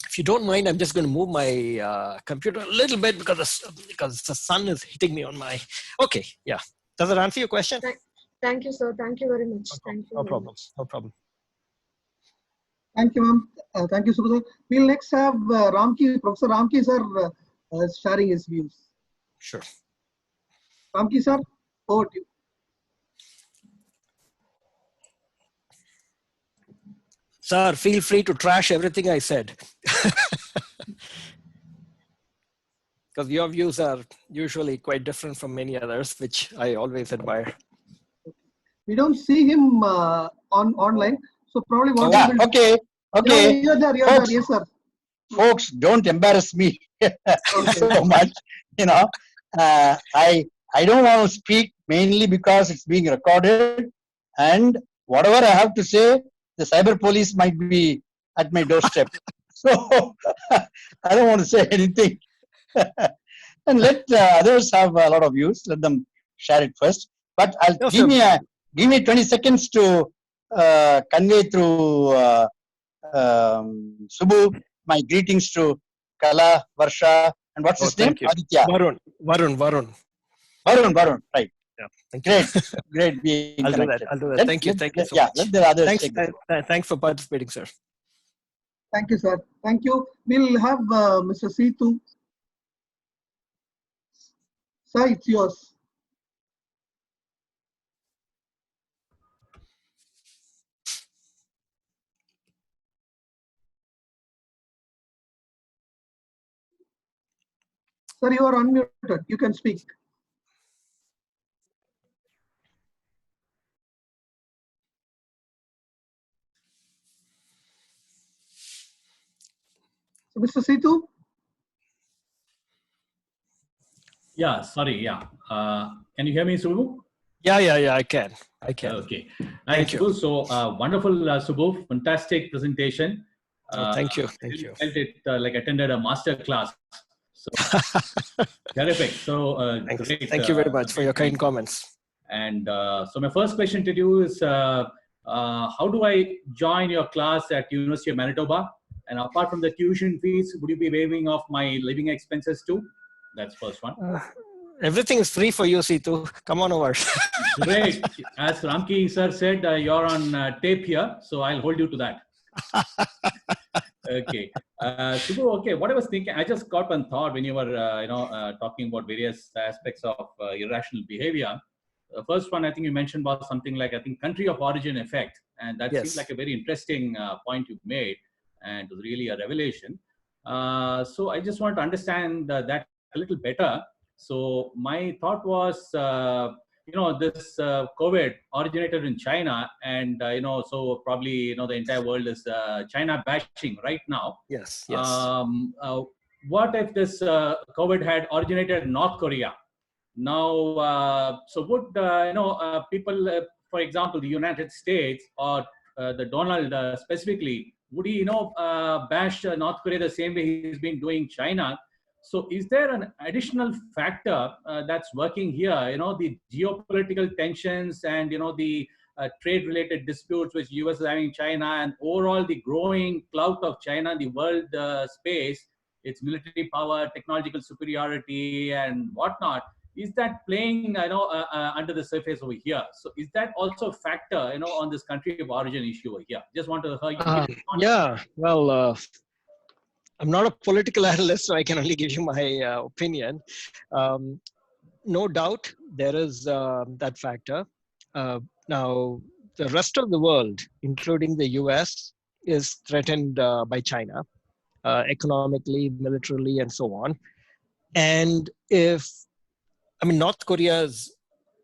If you don't mind, I'm just going to move my computer a little bit because the sun is hitting me on my... Okay, yeah. Does that answer your question? Thank you, sir. Thank you very much. Thank you. No problem. No problem. Thank you, ma'am. Thank you, Subbu. We'll next have Ramki, Professor Ramki, sir, sharing his views. Sure. Ramki, sir, over to you. Sir, feel free to trash everything I said. Because your views are usually quite different from many others, which I always admire. We don't see him online, so probably what yeah, we will... Okay. You're there, folks, yes, sir. Folks, don't embarrass me so much. You know, I don't want to speak mainly because it's being recorded, and whatever I have to say, the cyber police might be at my doorstep. So I don't want to say anything. And let others have a lot of views. Let them share it first. But I'll give me 20 seconds to convey through Subbu my greetings to Kala, Varsha, and what's his name? Aditya. Varun. Varun, right. Yeah, thank you. Great being I'll connected. do that. Thank you so much. Yeah, let the others take it. Thanks for participating, sir. Thank you, sir. Thank you. We'll have Mr. Seethu. Sir, it's yours. Sir, you are unmuted. You can speak. So, Mr. Seethu? Yeah, sorry. Yeah. Can you hear me, Subbu? Yeah, I can. Okay. Thank you. So wonderful, Subbu. Fantastic presentation. Thank you. I felt it like attended a master class. So terrific. So great. Thank you very much for your kind comments. And so my first question to you is, how do I join your class at University of Manitoba? And apart from the tuition fees, would you be waiving off my living expenses too? That's first one. Everything is free for you, Seethu. Come on over. Great. As Ramki sir said, you're on tape here, so I'll hold you to that. Okay. Subbu, okay, what I was thinking, I just got one thought when you were, talking about various aspects of irrational behavior. The first one I think you mentioned was something like, I think, country of origin effect. And that seems like a very interesting point you made, and it was really a revelation. So I just want to understand that a little better. So my thought was, this COVID originated in China, and so probably the entire world is China bashing right now. Yes. What if this COVID had originated in North Korea? Now, so would people, for example, the United States or the Donald specifically, would he bash North Korea the same way he's been doing China? So is there an additional factor that's working here? The geopolitical tensions and the trade-related disputes which US is having China, and overall the growing clout of China in the world space, its military power, technological superiority, and whatnot. Is that playing, under the surface over here? So is that also a factor, on this country of origin issue over here? Just want to hear. Yeah. Well, I'm not a political analyst, so I can only give you my opinion. No doubt there is that factor. Now, the rest of the world, including the US, is threatened by China, economically, militarily, and so on. And North Korea is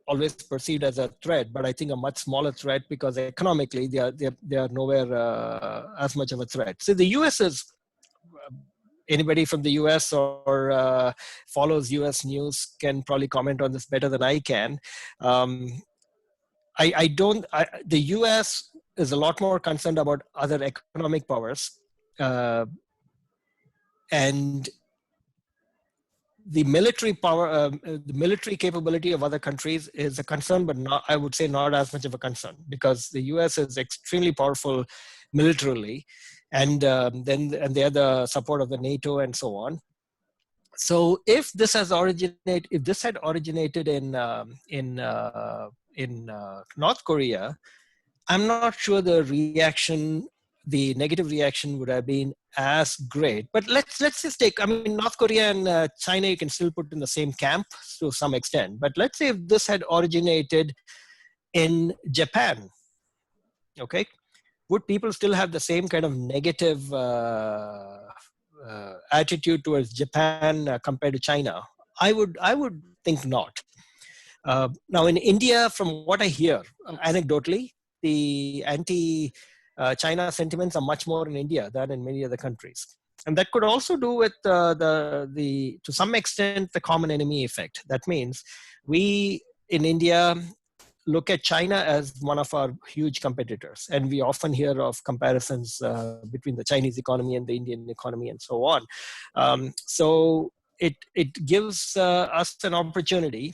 always perceived as a threat, but I think a much smaller threat because economically they are nowhere as much of a threat. So the US is, anybody from the US or follows US news can probably comment on this better than I can. The US is a lot more concerned about other economic powers, and the military power, the military capability of other countries is a concern, but not, I would say, not as much of a concern, because the US is extremely powerful militarily, and they have the support of the NATO and so on. So if this had originated in North Korea, I'm not sure the negative reaction would have been as great. But let's just take, North Korea and China, you can still put in the same camp to some extent. But let's say if this had originated in Japan, okay, would people still have the same kind of negative attitude towards Japan compared to China? I would think not. Now in India, from what I hear, anecdotally, the anti-China sentiments are much more in India than in many other countries. And that could also do with to some extent, the common enemy effect. That means we in India look at China as one of our huge competitors. And we often hear of comparisons between the Chinese economy and the Indian economy and so on. So it gives us an opportunity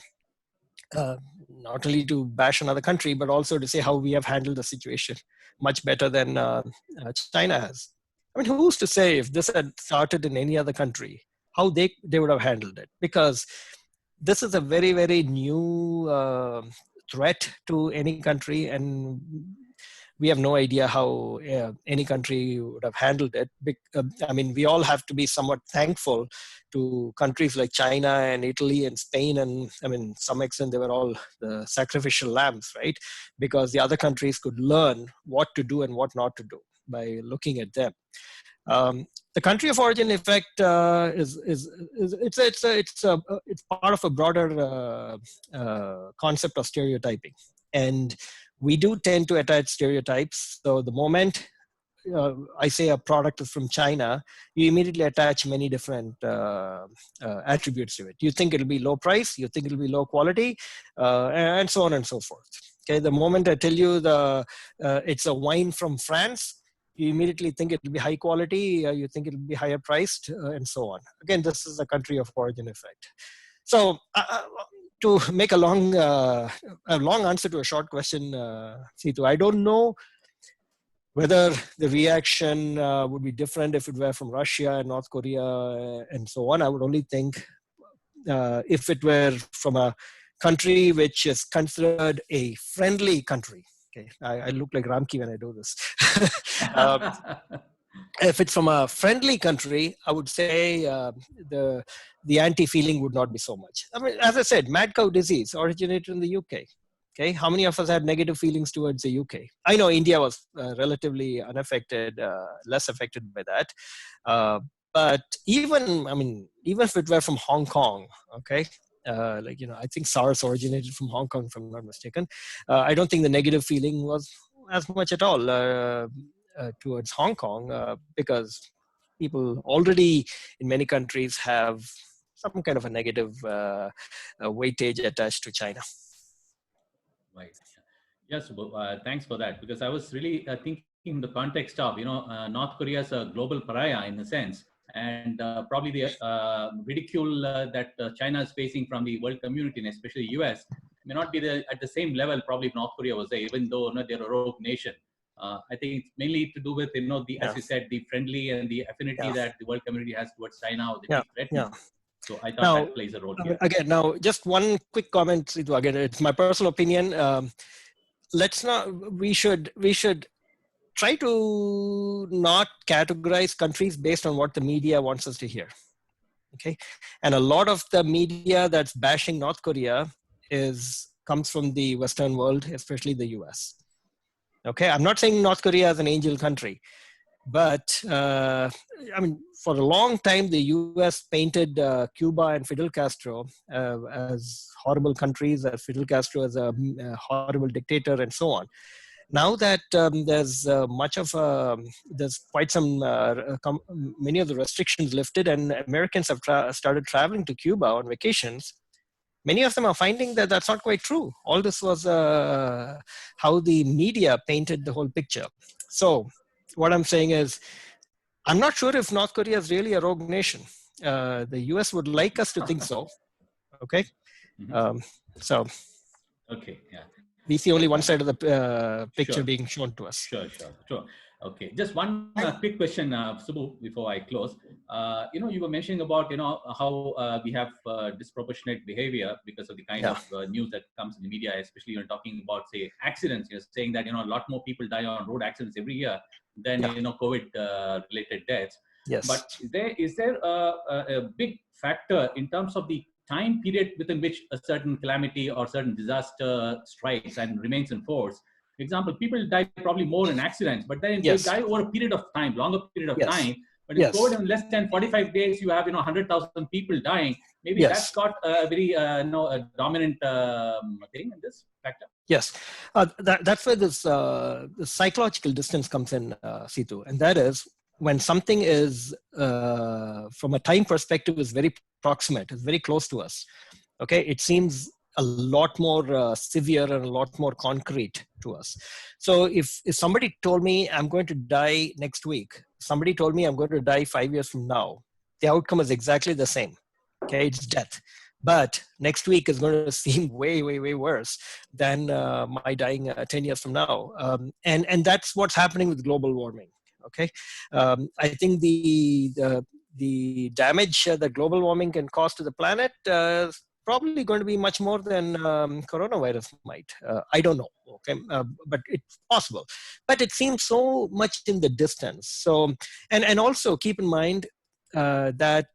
not only to bash another country, but also to say how we have handled the situation much better than China has. Who's to say if this had started in any other country, how they would have handled it? Because this is a very, very new threat to any country, and we have no idea how any country would have handled it. We all have to be somewhat thankful to countries like China and Italy and Spain, and some extent they were all the sacrificial lambs, right? Because the other countries could learn what to do and what not to do by looking at them. The country of origin effect it's part of a broader concept of stereotyping, and we do tend to attach stereotypes. So the moment I say a product is from China, you immediately attach many different attributes to it. You think it'll be low price, you think it'll be low quality, and so on and so forth. Okay, the moment I tell you it's a wine from France, you immediately think it will be high quality, you think it will be higher priced, and so on. Again, this is a country of origin effect. So to make a long answer to a short question, Situ, I don't know whether the reaction would be different if it were from Russia and North Korea and so on. I would only think if it were from a country which is considered a friendly country. Okay, I look like Ramki when I do this. If it's from a friendly country, I would say the anti-feeling would not be so much. As I said, mad cow disease originated in the UK. Okay, how many of us had negative feelings towards the UK? I know India was relatively unaffected, less affected by that. But even if it were from Hong Kong, okay, I think SARS originated from Hong Kong, if I'm not mistaken. I don't think the negative feeling was as much at all towards Hong Kong because people already in many countries have some kind of a negative weightage attached to China. Right. Yes, thanks for that, because I was really thinking in the context of, North Korea is a global pariah in a sense, and probably the ridicule that China is facing from the world community, and especially US, may not be at the same level probably if North Korea was there, even though they're a rogue nation. I think it's mainly to do with, as you said, the friendly and the affinity that the world community has towards China or the threat. So I thought that plays a role here. Again, now just one quick comment. Again, it's my personal opinion. We should try to not categorize countries based on what the media wants us to hear. Okay, and a lot of the media that's bashing North Korea comes from the Western world, especially the US. Okay, I'm not saying North Korea is an angel country, but for a long time, the US painted Cuba and Fidel Castro as horrible countries, as Fidel Castro as a horrible dictator, and so on. Now that there's quite some, many of the restrictions lifted, and Americans have started traveling to Cuba on vacations, many of them are finding that that's not quite true. All this was how the media painted the whole picture. So what I'm saying is, I'm not sure if North Korea is really a rogue nation. The US would like us to think so. Okay. Okay. Yeah. We see only one side of the picture being shown to us. Sure. Okay, just one quick question, Subbu, before I close. You were mentioning about how we have disproportionate behavior because of the kind of news that comes in the media, especially talking about, say, accidents. You're saying that a lot more people die on road accidents every year than COVID related deaths. Yes. But is there a big factor in terms of the time period within which a certain calamity or certain disaster strikes and remains in force? For example, people die probably more in accidents, but then they die over a period of time, longer period of time. But in COVID, in less than 45 days, you have 100,000 people dying. Maybe that's got a very a dominant thing in this factor. Yes, that's where this the psychological distance comes in, Situ, and that is when something is from a time perspective is very proximate, is very close to us. Okay, it seems a lot more severe and a lot more concrete to us. So if somebody told me I'm going to die next week, somebody told me I'm going to die 5 years from now, the outcome is exactly the same. Okay, it's death. But next week is going to seem way, way, way worse than my dying 10 years from now. And that's what's happening with global warming. Okay, I think the damage that global warming can cause to the planet is probably going to be much more than coronavirus might. I don't know. Okay, but it's possible. But it seems so much in the distance. So, and also keep in mind that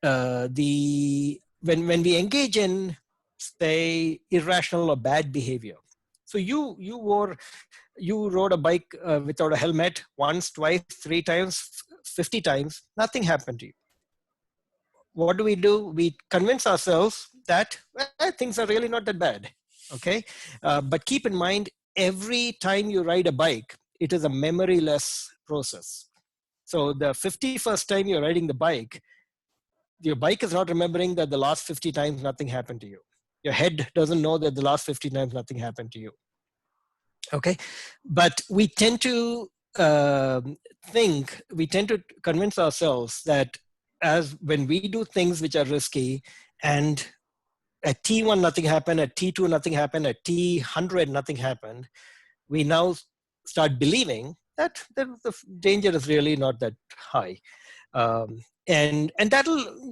when we engage in, say, irrational or bad behavior. So you rode a bike without a helmet once, twice, 3 times, 50 times, nothing happened to you. What do? We convince ourselves that things are really not that bad. Okay, but keep in mind, every time you ride a bike, it is a memoryless process. So the 51st time you're riding the bike, your bike is not remembering that the last 50 times nothing happened to you. Your head doesn't know that the last 50 times nothing happened to you. Okay, but we tend to convince ourselves that as when we do things which are risky, and at T1 nothing happened, at T2 nothing happened, at T100 nothing happened, we now start believing that the danger is really not that high. And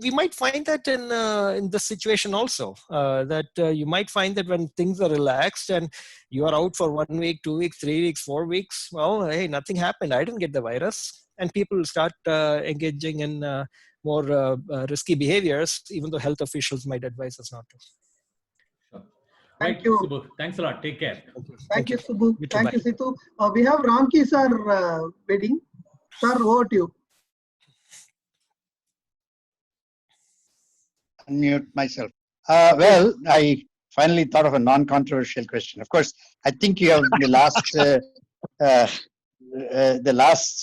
we might find that in this situation also, that you might find that when things are relaxed and you are out for 1 week, 2 weeks, 3 weeks, 4 weeks, well, hey, nothing happened. I didn't get the virus. And people start engaging in more risky behaviors, even though health officials might advise us not to. Sure. Thank you. Subbu. Thanks a lot. Take care. Thank you, Subbu. You too, Thank bye. you, Situ. We have Ramki sir waiting. Sir, over to you. Unmute myself. Well, I finally thought of a non-controversial question. Of course, I think you have the last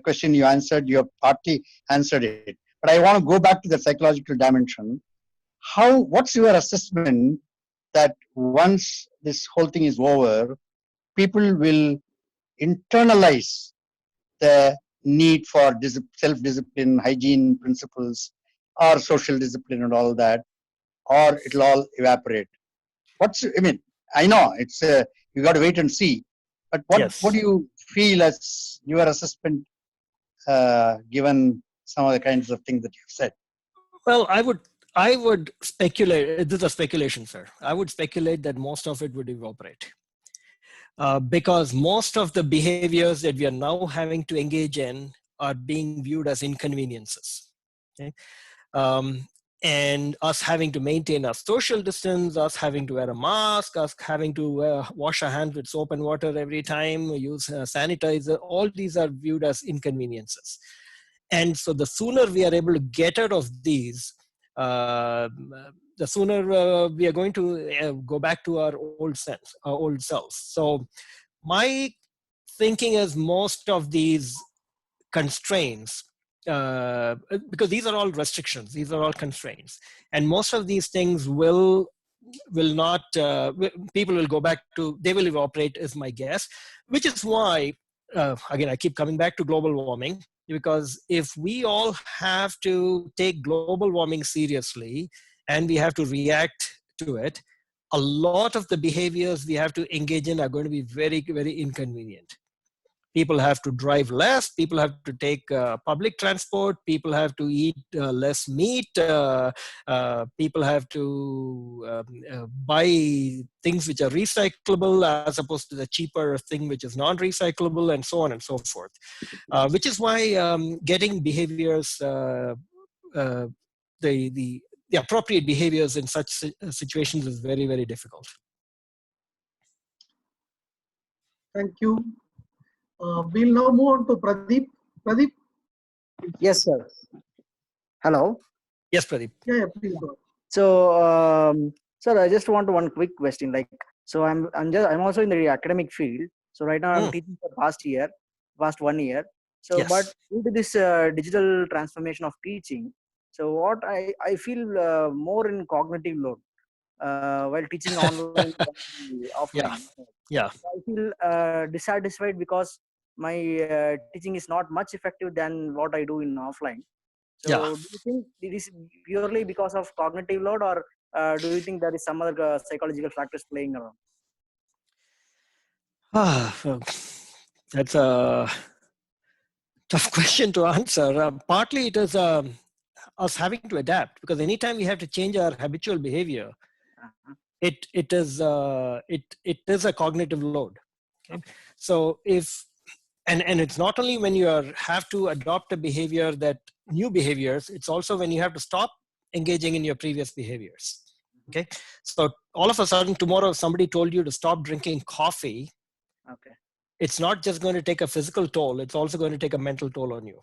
question you answered. You have partly answered it, but I want to go back to the psychological dimension. What's your assessment that once this whole thing is over, people will internalize the need for self-discipline, hygiene principles, or social discipline and all that, or it'll all evaporate? I know it's you got to wait and see, but what do you feel as your assessment, given some of the kinds of things that you've said? Well, I would speculate. This is a speculation, sir. I would speculate that most of it would evaporate. Because most of the behaviors that we are now having to engage in are being viewed as inconveniences. Okay? And us having to maintain our social distance, us having to wear a mask, us having to wash our hands with soap and water every time, use sanitizer, all these are viewed as inconveniences. And so the sooner we are able to get out of these, the sooner we are going to go back to our old selves. So my thinking is most of these constraints, because these are all restrictions, these are all constraints, and most of these things will not, people will go back to, they will evaporate is my guess, which is why, again, I keep coming back to global warming. Because if we all have to take global warming seriously and we have to react to it, a lot of the behaviors we have to engage in are going to be very, very inconvenient. People have to drive less, people have to take public transport, people have to eat less meat, people have to buy things which are recyclable as opposed to the cheaper thing which is non-recyclable, and so on and so forth. Which is why getting behaviors, the appropriate behaviors in such situations is very, very difficult. Thank you. We'll now move on to Pradeep. Pradeep? Yes, sir. Hello. Yes, Pradeep. Yeah, please go. So, sir, I just want one quick question. Like, so I'm also in the academic field. So right now I'm teaching for past 1 year. So, yes. But due to this digital transformation of teaching, so what I feel more in cognitive load while teaching online, offline. Yeah. So I feel dissatisfied because my teaching is not much effective than what I do in offline. So do you think it is purely because of cognitive load, or do you think there is some other psychological factors playing around? That's a tough question to answer. Partly it is us having to adapt, because anytime we have to change our habitual behavior, it is a cognitive load. Okay? So and it's not only when you have to adopt a behavior, that new behaviors, it's also when you have to stop engaging in your previous behaviors. Okay, so all of a sudden tomorrow, if somebody told you to stop drinking coffee, it's not just going to take a physical toll, it's also going to take a mental toll on you.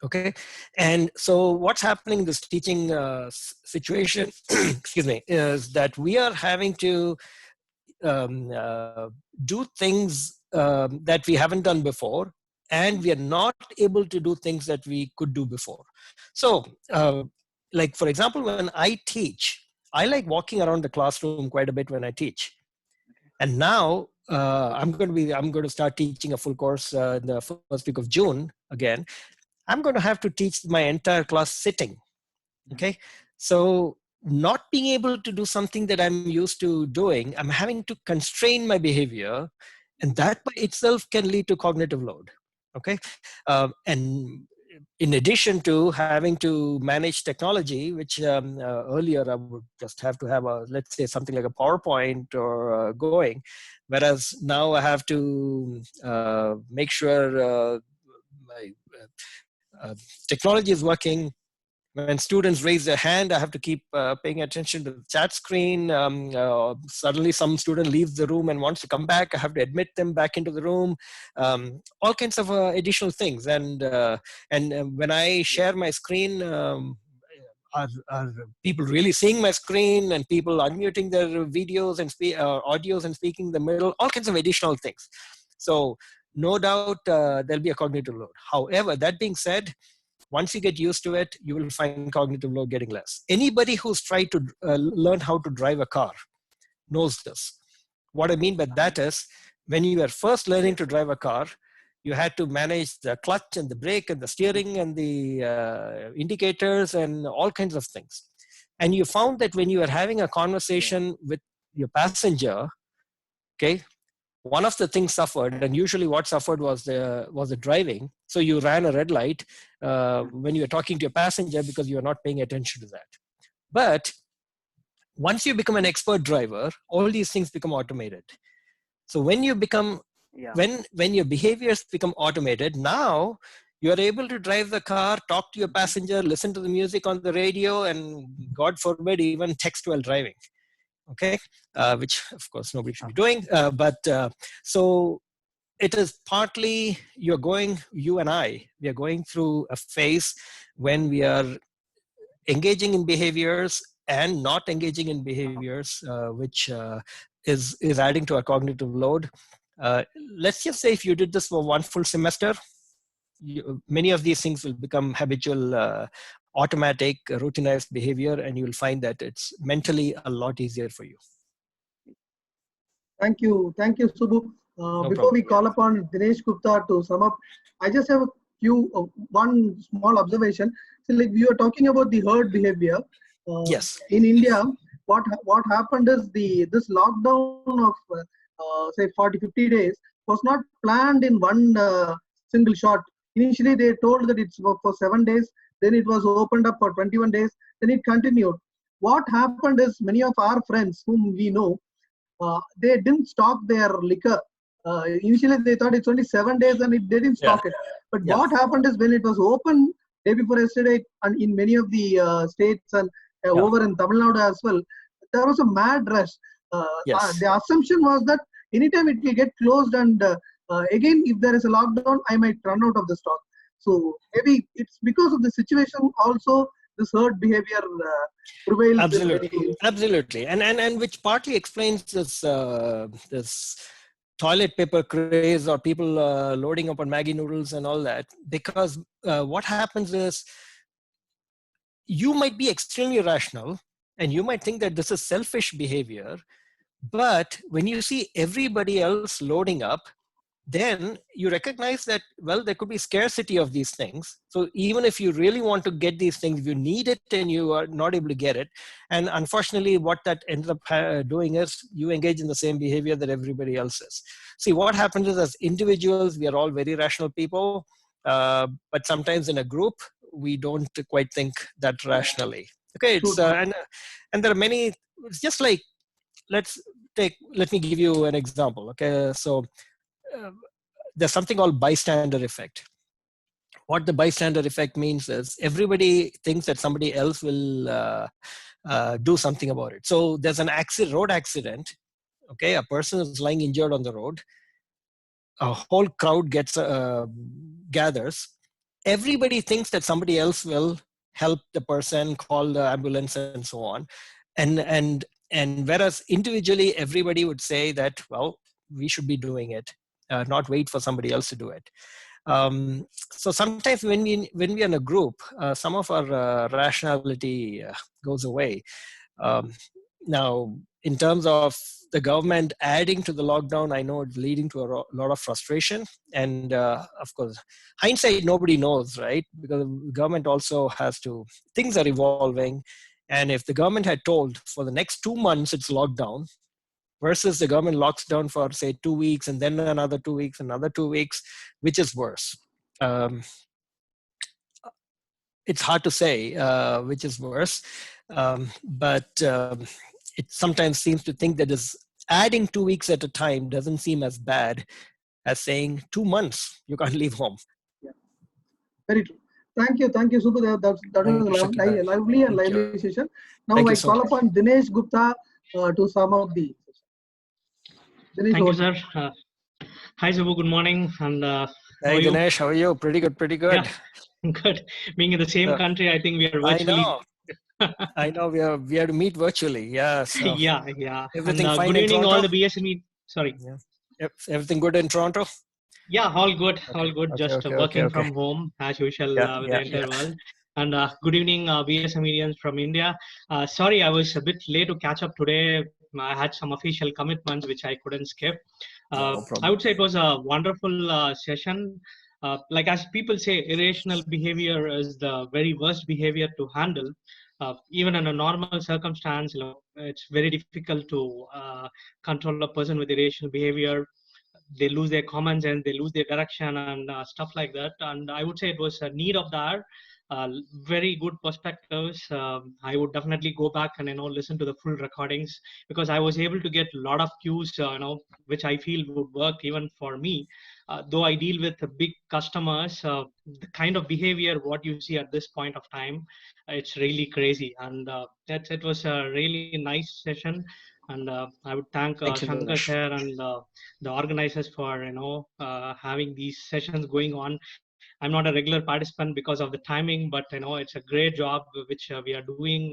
Okay, and so what's happening in this teaching situation, excuse me, is that we are having to do things that we haven't done before, and we are not able to do things that we could do before. So, like for example, when I teach, I like walking around the classroom quite a bit when I teach. And now I'm going to start teaching a full course in the first week of June again. I'm going to have to teach my entire class sitting. Okay, so not being able to do something that I'm used to doing, I'm having to constrain my behavior, and that by itself can lead to cognitive load. Okay, and in addition to having to manage technology, which earlier I would just have to have let's say something like a PowerPoint or going, whereas now I have to make sure my technology is working, When students raise their hand, I have to keep paying attention to the chat screen. Suddenly some student leaves the room and wants to come back. I have to admit them back into the room. All kinds of additional things. And when I share my screen, are people really seeing my screen, and people unmuting their videos and audios and speaking in the middle, all kinds of additional things. So no doubt there'll be a cognitive load. However, that being said, once you get used to it, you will find cognitive load getting less. Anybody who's tried to learn how to drive a car knows this. What I mean by that is, when you are first learning to drive a car, you had to manage the clutch and the brake and the steering and the indicators and all kinds of things. And you found that when you are having a conversation with your passenger, okay, one of the things suffered, and usually what suffered was the driving. So you ran a red light when you were talking to your passenger because you are not paying attention to that. But once you become an expert driver, all these things become automated. So when you become when your behaviors become automated, now you're able to drive the car, talk to your passenger, listen to the music on the radio, and God forbid, even text while driving. Okay, which of course nobody should be doing. So it is partly you and I, we are going through a phase when we are engaging in behaviors and not engaging in behaviors, which is adding to our cognitive load. Let's just say if you did this for one full semester, many of these things will become habitual, automatic, routinized behavior, and you'll find that it's mentally a lot easier for you. Thank you, Subbu. Before we call upon Dinesh Gupta to sum up, I just have one small observation. So, like we were talking about the herd behavior. Yes. In India, what happened is this lockdown of say 40-50 days was not planned in one single shot. Initially, they told that it's for 7 days. Then it was opened up for 21 days. Then it continued. What happened is many of our friends whom we know, they didn't stock their liquor. Initially, they thought it's only 7 days and they didn't stock it. But what happened is when it was open day before yesterday, and in many of the states and over in Tamil Nadu as well, there was a mad rush. The assumption was that anytime it will get closed, and again, if there is a lockdown, I might run out of the stock. So maybe it's because of the situation also, this herd behavior prevails. Absolutely, and which partly explains this this toilet paper craze, or people loading up on Maggi noodles and all that. Because what happens is, you might be extremely rational, and you might think that this is selfish behavior, but when you see everybody else loading up, then you recognize that, well, there could be scarcity of these things. So even if you really want to get these things, you need it and you are not able to get it. And unfortunately, what that ends up doing is you engage in the same behavior that everybody else is. See, what happens is, as individuals, we are all very rational people, but sometimes in a group, we don't quite think that rationally. Okay, it's and there are many. It's just like, let me give you an example. Okay, so there's something called bystander effect. What the bystander effect means is, everybody thinks that somebody else will do something about it. So there's an road accident. Okay, a person is lying injured on the road. A whole crowd gathers. Everybody thinks that somebody else will help the person, call the ambulance, and so on. And whereas individually, everybody would say that, well, we should be doing it, not wait for somebody else to do it. So sometimes when we are in a group, some of our rationality goes away. Now, in terms of the government adding to the lockdown, I know it's leading to a lot of frustration. And of course, hindsight, nobody knows, right? Because the government also has to, things are evolving. And if the government had told for the next 2 months it's lockdown, versus the government locks down for, say, 2 weeks, and then another 2 weeks, another 2 weeks, which is worse? It's hard to say which is worse, but it sometimes seems to think that is adding 2 weeks at a time doesn't seem as bad as saying 2 months you can't leave home. Yeah, very true. Thank you, Subbu. That was a lively and lively session. Now I call upon Dinesh Gupta to sum up the session. Thank you, sir. Hi, Subbu. Good morning. And hey, Dinesh, how are you? Pretty good, pretty good. Yeah, good. Being in the same country, I think we are virtually. I know we have to meet virtually. Yeah. So yeah. Everything and, fine good in evening, Toronto? all the BSME. Sorry. Yeah. Yep. Everything good in Toronto? Yeah, all good. All good. Okay, Just working from home as usual with the entire world. And good evening, BSMEdians from India. Sorry, I was a bit late to catch up today. I had some official commitments which I couldn't skip. No problem. I would say it was a wonderful session. Like as people say, irrational behavior is the very worst behavior to handle. Even in a normal circumstance, it's very difficult to control a person with irrational behavior. They lose their comments and they lose their direction and stuff like that. And I would say it was a need of the hour. Very good perspectives. I would definitely go back and listen to the full recordings because I was able to get a lot of cues which I feel would work even for me. Though I deal with big customers, the kind of behavior what you see at this point of time, it's really crazy. And it was a really nice session. And I would thank Shankar sir and the organizers for having these sessions going on. I'm not a regular participant because of the timing, but it's a great job which we are doing,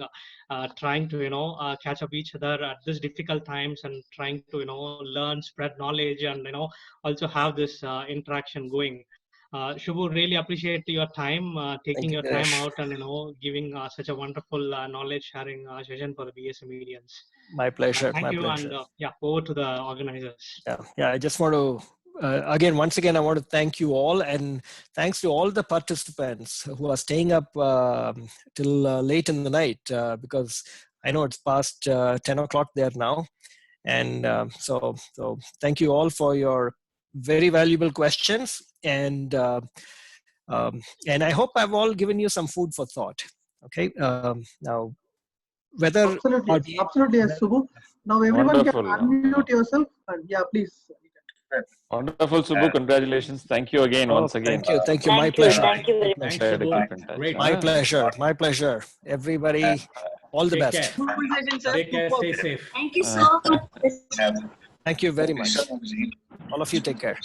trying to catch up each other at this difficult times and trying to learn, spread knowledge, and also have this interaction going. Subbu, really appreciate your time, taking your time out and giving such a wonderful knowledge sharing session for the BSMEdians. My pleasure. Thank you, pleasure. And over to the organizers. Yeah. I just want to once again, I want to thank you all, and thanks to all the participants who are staying up till late in the night because I know it's past 10 o'clock there now. And so thank you all for your very valuable questions. And I hope I've all given you some food for thought. Okay. Now, whether absolutely, yes, Subbu. Now everyone can unmute yourself. And please. Wonderful, Subbu. Congratulations. Thank you again, once again. Thank you. My pleasure. Thank you very much. My pleasure. Everybody, all the best. Take care. Stay safe. Thank you so much. Thank you very much. All of you take care.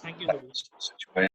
Thank you.